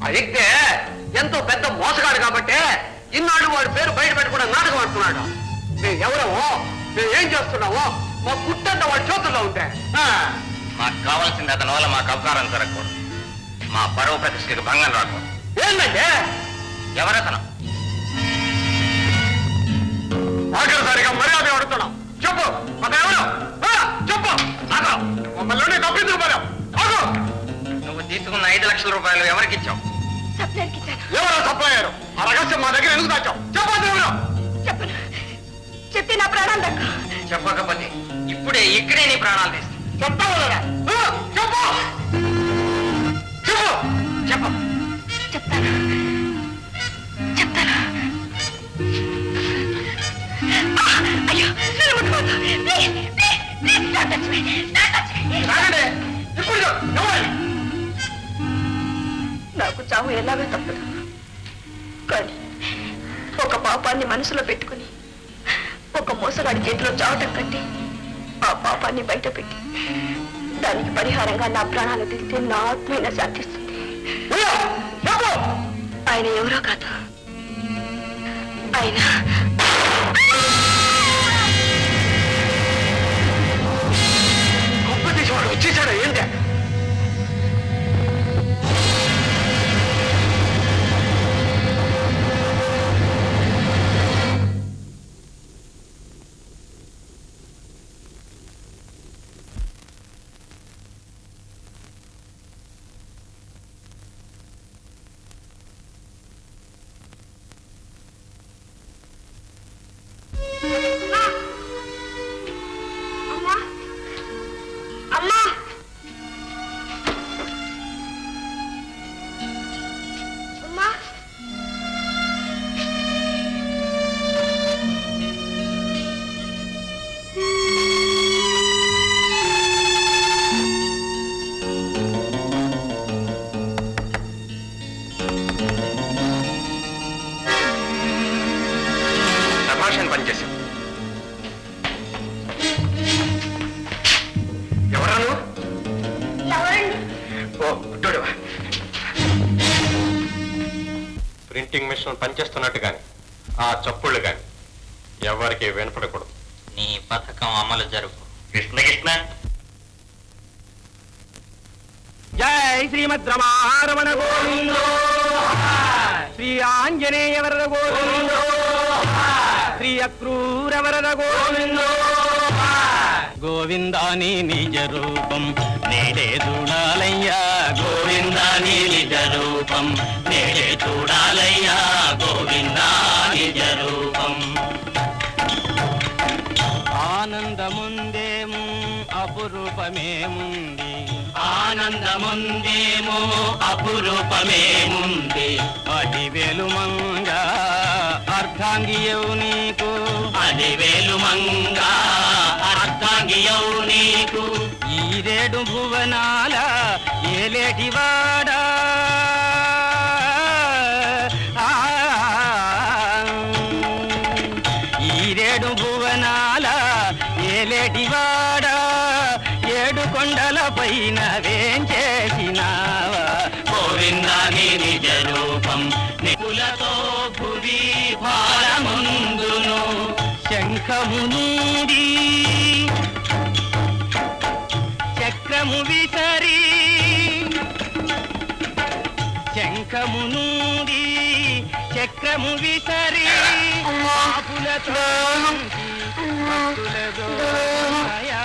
అయితే ఎంతో పెద్ద మోసగాడు కాబట్టి ఇన్నాళ్ళు వాడి పేరు బయట పెట్టుకున్న నాటకం ఆడుతున్నాడు. మేము ఎవరమో, మేము ఏం చేస్తున్నామో మా గుట్టంతా వాడి చేతుల్లో ఉంటే మాకు కావాల్సింది అతని వల్ల మాకు అపకారం జరగకూడదు, మా పరువు ప్రతిష్టకి భంగం రాకూడదు. ఏంటంటే ఎవరతను? ఆఖరిసారిగా మర్యాద అడుగుతున్నాం, చెప్పు అతను ఎవరు? చెప్పు. మమ్మల్ని తప్పించుకు పోయాం. నువ్వు తీసుకున్న 5 లక్షల రూపాయలు ఎవరికి ఇచ్చావు? ఎవరో సప్లయ్యారు? ఆ రహస్యం మా దగ్గర ఎందుకు దాచావు? చెప్పదు ఎవరు? చెప్పను, చెప్పి నా ప్రాణం దక్క. చెప్పకపోతే ఇప్పుడే ఇక్కడే నీ ప్రాణాలు తీస్తా. చెప్తావు కదా? చెప్పు చెప్పు చెప్పు. చెప్తాను చెప్తాను. అయ్యో నన్ను ముట్టుకోవద్దు. Please please please don't touch me, don't touch me. ఇప్పుడు ఎవరు? నాకు చావు ఎలాగో తప్పదు, కానీ ఒక పాపాన్ని మనసులో పెట్టుకుని ఒక మోసగాడి చేతిలో చావటం కంటే ఆ పాపాన్ని బయట పెట్టి దానికి పరిహారంగా నా ప్రాణాలు తీస్తే నా ఆత్మైనా శాంతిస్తుంది. ఆయన ఎవరో కాదు, ఆయన గొప్ప తీసేవాడు వచ్చేసాడా ఏంటే? తమాషాన్ని పనిచేశావు. ఎవరా నువ్వు? ఓ గుడ్డోడివా? ప్రింటింగ్ మిషన్ పనిచేస్తున్నట్టు కానీ ఆ చప్పుళ్ళు కానీ ఎవరికి వినపడకూడదు. నీ పథకం అమలు జరుపు. కృష్ణ కృష్ణ. జై శ్రీమద్ రమారమణ గోవిందో, శ్రీ ఆంజనేయ వరద గోవిందో, శ్రీ అక్రూర వరద గోవిందో. గోవిందాని నిజ రూపం నేడే చూడాలయ్యా, గోవిందాని నిజ రూపం నేడే చూడాలయ్యా, గోవిందా నిజ రూపం. ఆనందముందేమో అపురూపమేముంది, ఆనందముందేమో అపురూపమేముంది, అది వెలుమంగా అర్ధాంగియవు నీకు, అది వెలుమంగా అర్ధాంగియవు నీకు. ఈ 7 భువనాల ఏలేటివాడా, ఈ 7 భువనాల ఏలేటివాడా, 7 కొండల పైన వేంచేసినావా, గోవిందాని నిజ రూపం. నిపులతో భువి భారముందును శంఖము నుండి చక్రము విసరి, శంఖము నుండి చక్రము విసరి, పాపులతో భక్తులతో మాయా.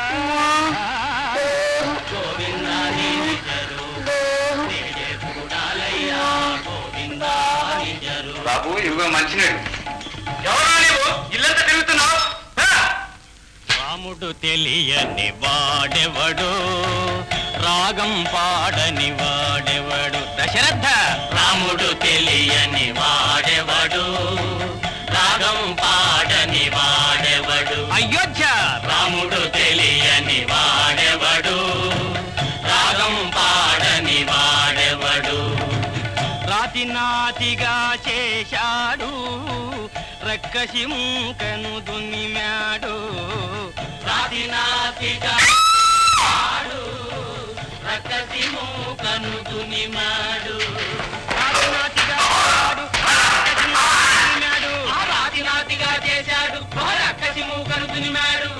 గోవిందాని నిజ రూపం నేడే చూడాలయ్యా, గోవిందా నిజ రూపం. బాబు ఇదిగో మంచినీడు. ఎవరా నీవు? ఇల్లంతా తిరుగుతున్నావు. రాముడు తెలియని వాడెవడు, రాగం పాడని వాడెవడు. దశరథ రాముడు తెలియని వాడెవడు, రాగం పాడని వాడెవడు. అయోధ్య రాముడు తెలియని వాడెవడు, నాతిగా చేశాడు రక్కసి మూకను దున్నిమాడు రాతి నాతిగా చేశాడు రక్కసి మూకను దున్నిమాడు రాతి నాతిగా చేశాడు రక్కసి మూకను దున్నిమాడు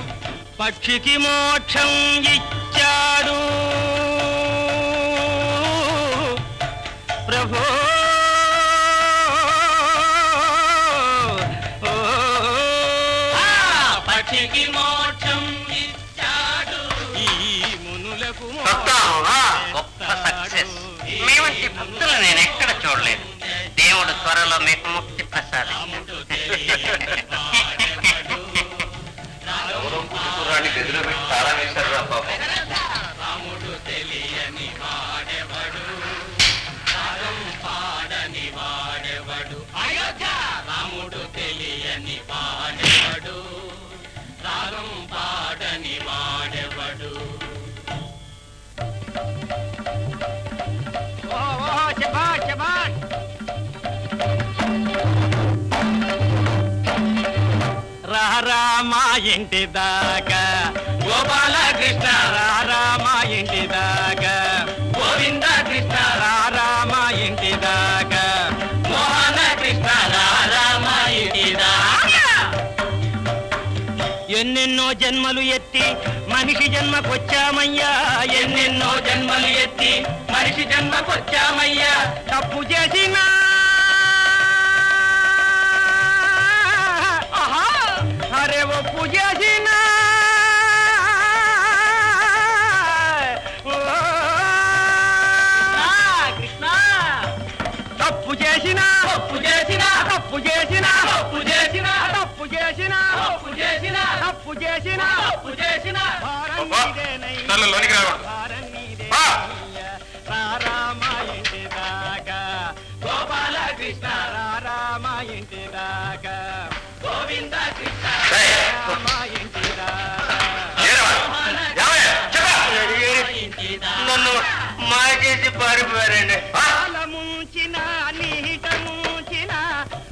పక్షికి మోక్షం ఇచ్చాడు ప్రభో పక్షికి మోక్షం ఇచ్చాడు ఈ మునులకు గొప్ప సక్సెస్ మీ వంటి భక్తులు నేను ఎక్కడ చూడలేదు. దేవుడు త్వరలో మీకు ముక్తి ప్రసాదించాడు. గదిలో పెట్టి తాళం వేశారు రా పాపం. రాముడు తెలియని వాడెవడు రాగం పాడని వాడెవడు అయోధ్య రాముడు తెలియని వాడెవడు రాగం పాడని వాడెవడు రామా ఇంటి దాకా గోపాలకృష్ణ రామా ఇంటి దాకా గోవింద కృష్ణ రామా ఇంటి దాకా మోహన కృష్ణ రామా ఇంటి దాకా ఎన్నెన్నో జన్మలు ఎత్తి మనిషి జన్మకొచ్చామయ్యా ఎన్నెన్నో జన్మలు ఎత్తి మనిషి జన్మకొచ్చామయ్యా తప్పు చేసినా అరే ఒప్పు చేసిన కృష్ణ తప్పు చేసిన తప్పు చేసిన తప్పు చేసిన తప్పు చేసిన తప్పు చేసిన తప్పు చేసిన తప్పు చేసిన తప్పు చేసిన రామ ఇంటి దాకా గోపాల కృష్ణ రామ ఇంటి దాకా గోవింద కృష్ణ రామ ఇంటి నన్ను మాకేసి పారిపోయారండి. ముంచిన నీట ముంచిన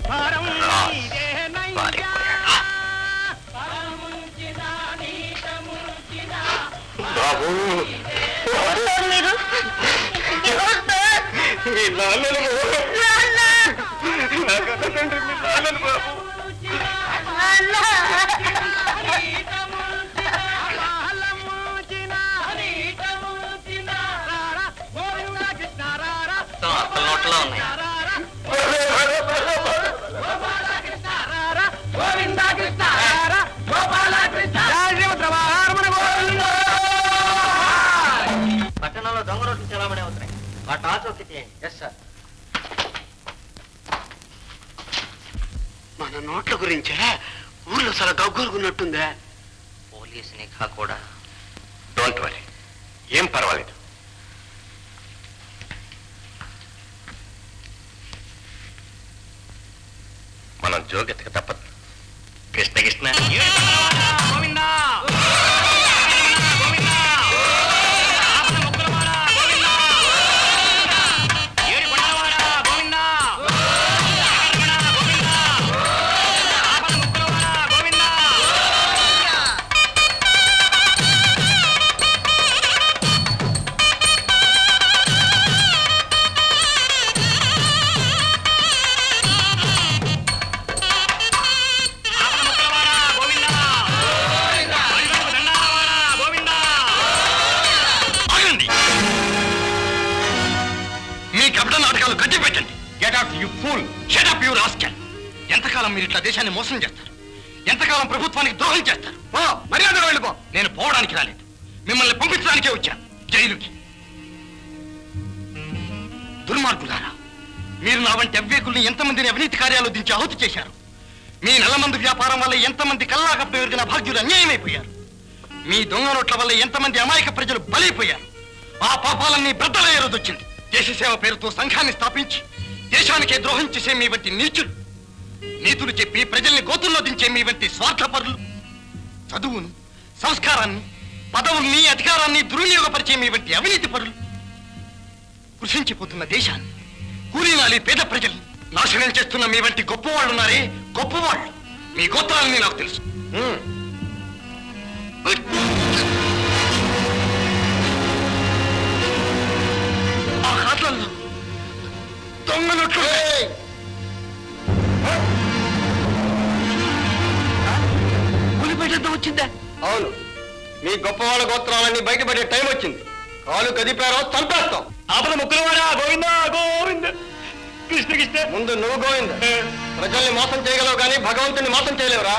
భారం నీదేనయ్యా ముంచిన నీట ముంచిన బాబు మీరు మీ నాన్నను నాకనండి మీ నాన్నను బాబు. అసలు నోట్లో ఉన్నాయి. పట్టణంలో దొంగ రోడ్లు చలామణి అవుతున్నాయి. ఆ టార్చ్ ఒకటి తీయండి. Yes sir. మన నోట్ల గురించే ఊర్లో చాలా గగ్గురుకున్నట్టుందే. పోలీస్ నిఘా కూడా. డోంట్ వరీ, ఏం పర్వాలేదు. మనం జోగెత్తక తప్పదు. కృష్ణ కృష్ణ ఎంతకాలం మీరు ఇట్లా దేశాన్ని మోసం చేస్తారు? ఎంతకాలం ప్రభుత్వానికి ద్రోహం చేస్తారు? మర్యాదగా వెళ్ళిపో. నేను పోవడానికి రాలేదు, మిమ్మల్ని పంపించడానికే వచ్చాను జైలుకి. దుర్మార్గులారా, మీరు నా వంటి అవ్వేకుల్ని ఎంతమందిని అవినీతి కార్యాలు దించి ఆహుతి చేశారు. మీ నల్లమందు వ్యాపారం వల్ల ఎంతమంది కల్లాకప్ప ఎరిగిన భాగ్యులు అన్యాయమైపోయారు. మీ దొంగ నోట్ల వల్ల ఎంతమంది అమాయక ప్రజలు బలైపోయారు. ఆ పాపాలన్నీ బద్దలయ్యే రోజు వచ్చింది. దేశసేవ పేరుతో సంఘాన్ని స్థాపించి దేశానికే ద్రోహం చేసే మీ వంటి నీచులు, నీతులు చెప్పి ప్రజల్ని గోతుల్లో దించే మీ వంటి స్వార్థపరులు, చదువును, సంస్కారాన్ని, పదవుల్ని, అధికారాన్ని దుర్వినియోగపరిచే మీ వంటి అవినీతి పరులు, కృషించిపోతున్న దేశాన్ని, కూలీనాలి పేద ప్రజల్ని నాశనం చేస్తున్న మీ వంటి గొప్పవాళ్ళు ఉన్నారే, గొప్పవాళ్ళు. మీ గోత్రాలని నాకు తెలుసు. ఆ ఖాతాల్లో దొంగనట్లు కూలిపేటంతా వచ్చిందా? అవును, మీ గొప్పవాళ్ళ గోత్రాలన్నీ బయటపడే టైం వచ్చింది. కాలు కదిపారో చంపేస్తాం. ఆపద ముక్కులవాడా గోవింద గోవింద కృష్ణ కృష్ణ. ముందు నువ్వు గోవింద. ప్రజల్ని మోసం చేయగలవు కానీ భగవంతుని మోసం చేయలేవురా.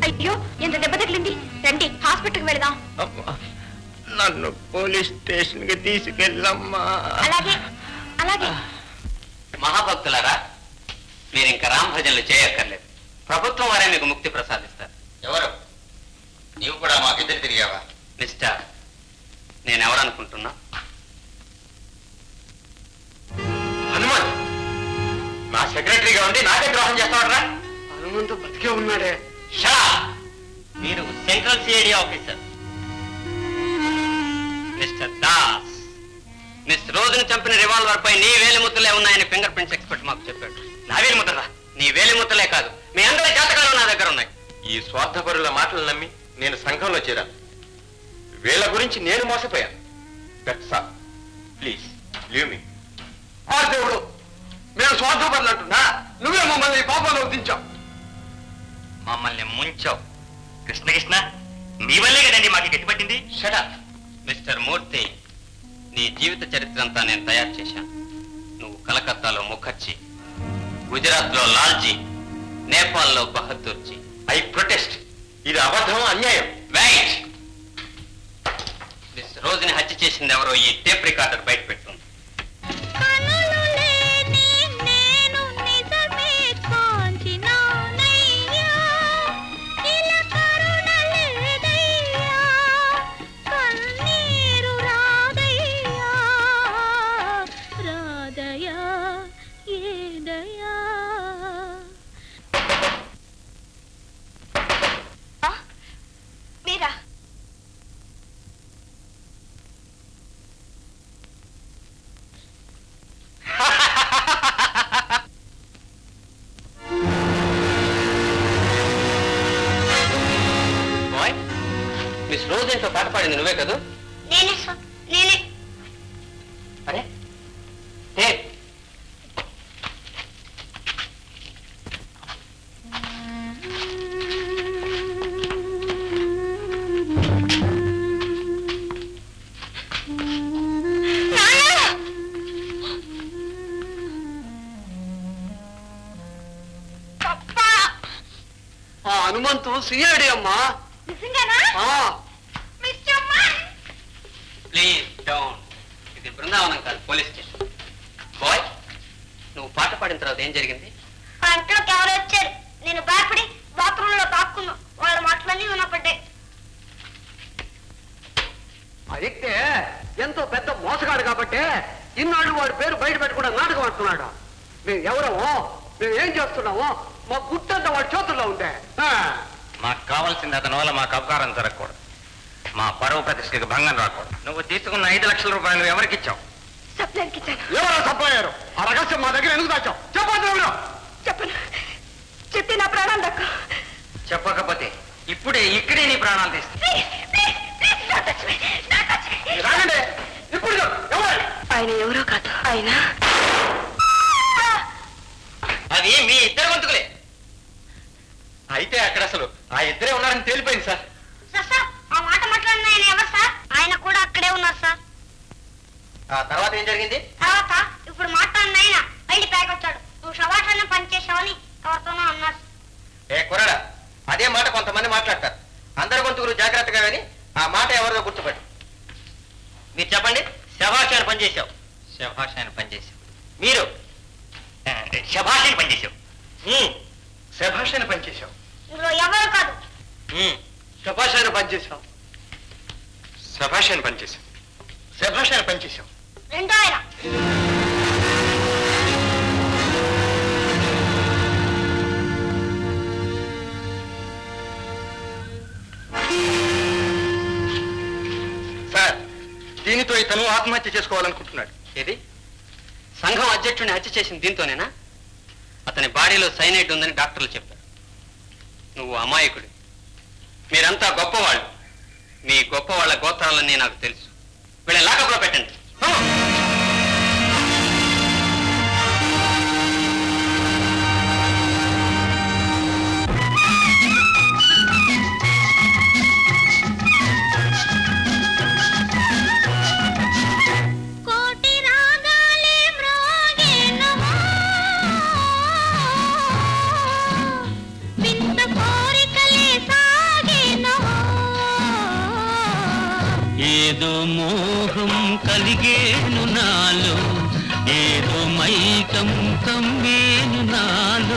అయ్యో, ఎంత దెబ్బ తగిలింది. రండి, హాస్పిటల్కి వెళదాం. నన్ను పోలీస్ స్టేషన్ కి తీసుకెళ్ళమ్మా. అలాగే అలాగే. మహాభక్తులారా, మీరు ఇంకా రామ భజనలు చేయక్కర్లేదు. ప్రభుత్వం వారే మీకు ముక్తి ప్రసాదిస్తారు. ఎవరు? నీవు కూడా మాకిద్దరు తిరిగావా? మిస్టర్, నేనెవరనుకుంటున్నా? హనుమాన్ నా సెక్రటరీగా ఉండి నాకే ద్రోహం చేస్తాడరా? హనుమంతు బతికే ఉన్నాడే. షా! మీరు central CID officer mister Das. Miss రోజును చంపిన రివాల్వర్ పై నీ వేలిముద్రలే ఉన్నాయని ఫింగర్ ప్రింట్స్ ఎక్స్పర్ట్ మాకు చెప్పాడు. నా వేలిముద్రలా? నీ వేలిముద్రలే కాదు, మీ అందరి జాతకాలు నా దగ్గర ఉన్నాయి. ఈ స్వార్థపరుల మాటలు నమ్మి నేను సంఘంలో చేరాను. వీళ్ళ గురించి నేను మోసపోయాను. Please leave me. ఆ దేవుడు, మేము స్వార్థపరులంటున్నా నువ్వే మమ్మల్ని ఈ పాపంలో దించావు. మమ్మల్ని ముంచావు. కృష్ణ కృష్ణ, మీ వల్లే కదండి మాకు గట్టిపట్టింది. షటప్. మిస్టర్ మూర్తి, నీ జీవిత చరిత్ర అంతా నేను తయారు చేశాను. నువ్వు కలకత్తాలో ముఖర్జీ, గుజరాత్ లో లాల్జీ, నేపాల్లో బహదూర్జీ. I protest. ఇది అబద్ధం, అన్యాయం. వెయిట్. మిస్ రోజుని హత్య చేసింది ఎవరో ఈ టేప్ రికార్డర్ బయట పెట్టుంది. మిస్ రోజుతో పాట పాడింది నువ్వే కదా? నేనే సార్, నేనే. అరే టేప్. ఆ హనుమంతు సిఐడి అమ్మా. Please don't. ఇది బృందావనం కాదు, పోలీస్ స్టేషన్. బాయ్, నువ్వు పాట పాడిన తర్వాత ఏం జరిగింది? ఆ ఇంట్లోకి ఎవరు వచ్చారు? నేను భయపడి బాత్రూమ్ లో దాక్కున్నా. వాళ్ళ మాటలన్నీ వినపడ్డాయి. అయితే ఎంతో పెద్ద మోసగాడు కాబట్టి ఇన్నాళ్ళు వాడి పేరు బయట పెట్టకుండా నాటకం ఆడుతున్నాడు. మేము ఎవరమో, మేము ఏం చేస్తున్నామో మా గుట్టంతా వాడి చేతుల్లో ఉంటే. మాకు కావాల్సింది అతని వల్ల మాకు అపకారం జరగకూడదు. మా పరువు ప్రతిష్టకి భంగం రాకూడదు. నువ్వు తీసుకున్న 5 లక్షల రూపాయలు ఎవరికి ఇచ్చావు? ఎవరో తప్పయ్యారు. ఆ రహస్యం మా దగ్గర ఎందుకు దాచావు? చెప్పండి. చెప్పను, చెప్తే నా ప్రాణాలు దక్క. చెప్పకపోతే ఇప్పుడే ఇక్కడే నీ ప్రాణాలు తీస్తా. ఇప్పుడు ఆయన ఎవరో కాదు, ఆయన అది మీ ఇద్దరు గొంతుకులే. అయితే అక్కడ అసలు ఆ ఇద్దరే ఉన్నారని తేలిపోయింది సార్. సార్, ఆ మాట మాట్లాడిన ఆయన ఎవరు సార్? ఆయన కూడా అక్కడే ఉన్నారు సార్. ఆ తర్వాత ఏం జరిగింది? తర్వాత ఇప్పుడు మాట్లాడిన ఆయన బయట ప్యాక్ వచ్చాడు. నువ్వు షవాట్లనే పనిచేసావని ఎవరితోనో అన్నారు. ఏ కుర్రాడా, అదే మాట కొంతమంది మాట్లాడతారు. అందరి గొంతుకులు జాగ్రత్తగా విని ఆ మాట ఎవరిదో గుర్తుపడి. మీరు చెప్పండి. శభాష్ అని పనిచేశావు. శభాష్ ఆయన పనిచేశావు. మీరు శభాష్ అని పనిచేశావు. శభాష్ అని పనిచేశావు. ఇందులో ఎవరు కాదు. శభాష్ అని పనిచేశావు. శభాష్ అని పనిచేశావు. శభాష్ అని పనిచేశావు. రెండో ఆయన. సార్, దీనితో ఇతను ఆత్మహత్య చేసుకోవాలనుకుంటున్నాడు. ఏది? సంఘం అధ్యక్షుడిని హత్య చేసింది దీంతోనేనా? అతని బాడీలో సైనైడ్ ఉందని డాక్టర్లు చెప్పారు. నువ్వు అమాయకుడు. మీరంతా గొప్పవాళ్ళు. మీ గొప్పవాళ్ల గోత్రాలన్నీ నాకు తెలుసు. వీళ్ళని లాకప్లో పెట్టండి. కోటి రాగాలే మ్రోగేనమో, వింత కోరికలే సాగేనమో. ఏదో మోహం కలిగేను నాలో, ఏదో మైకం కమ్మేను నాలో.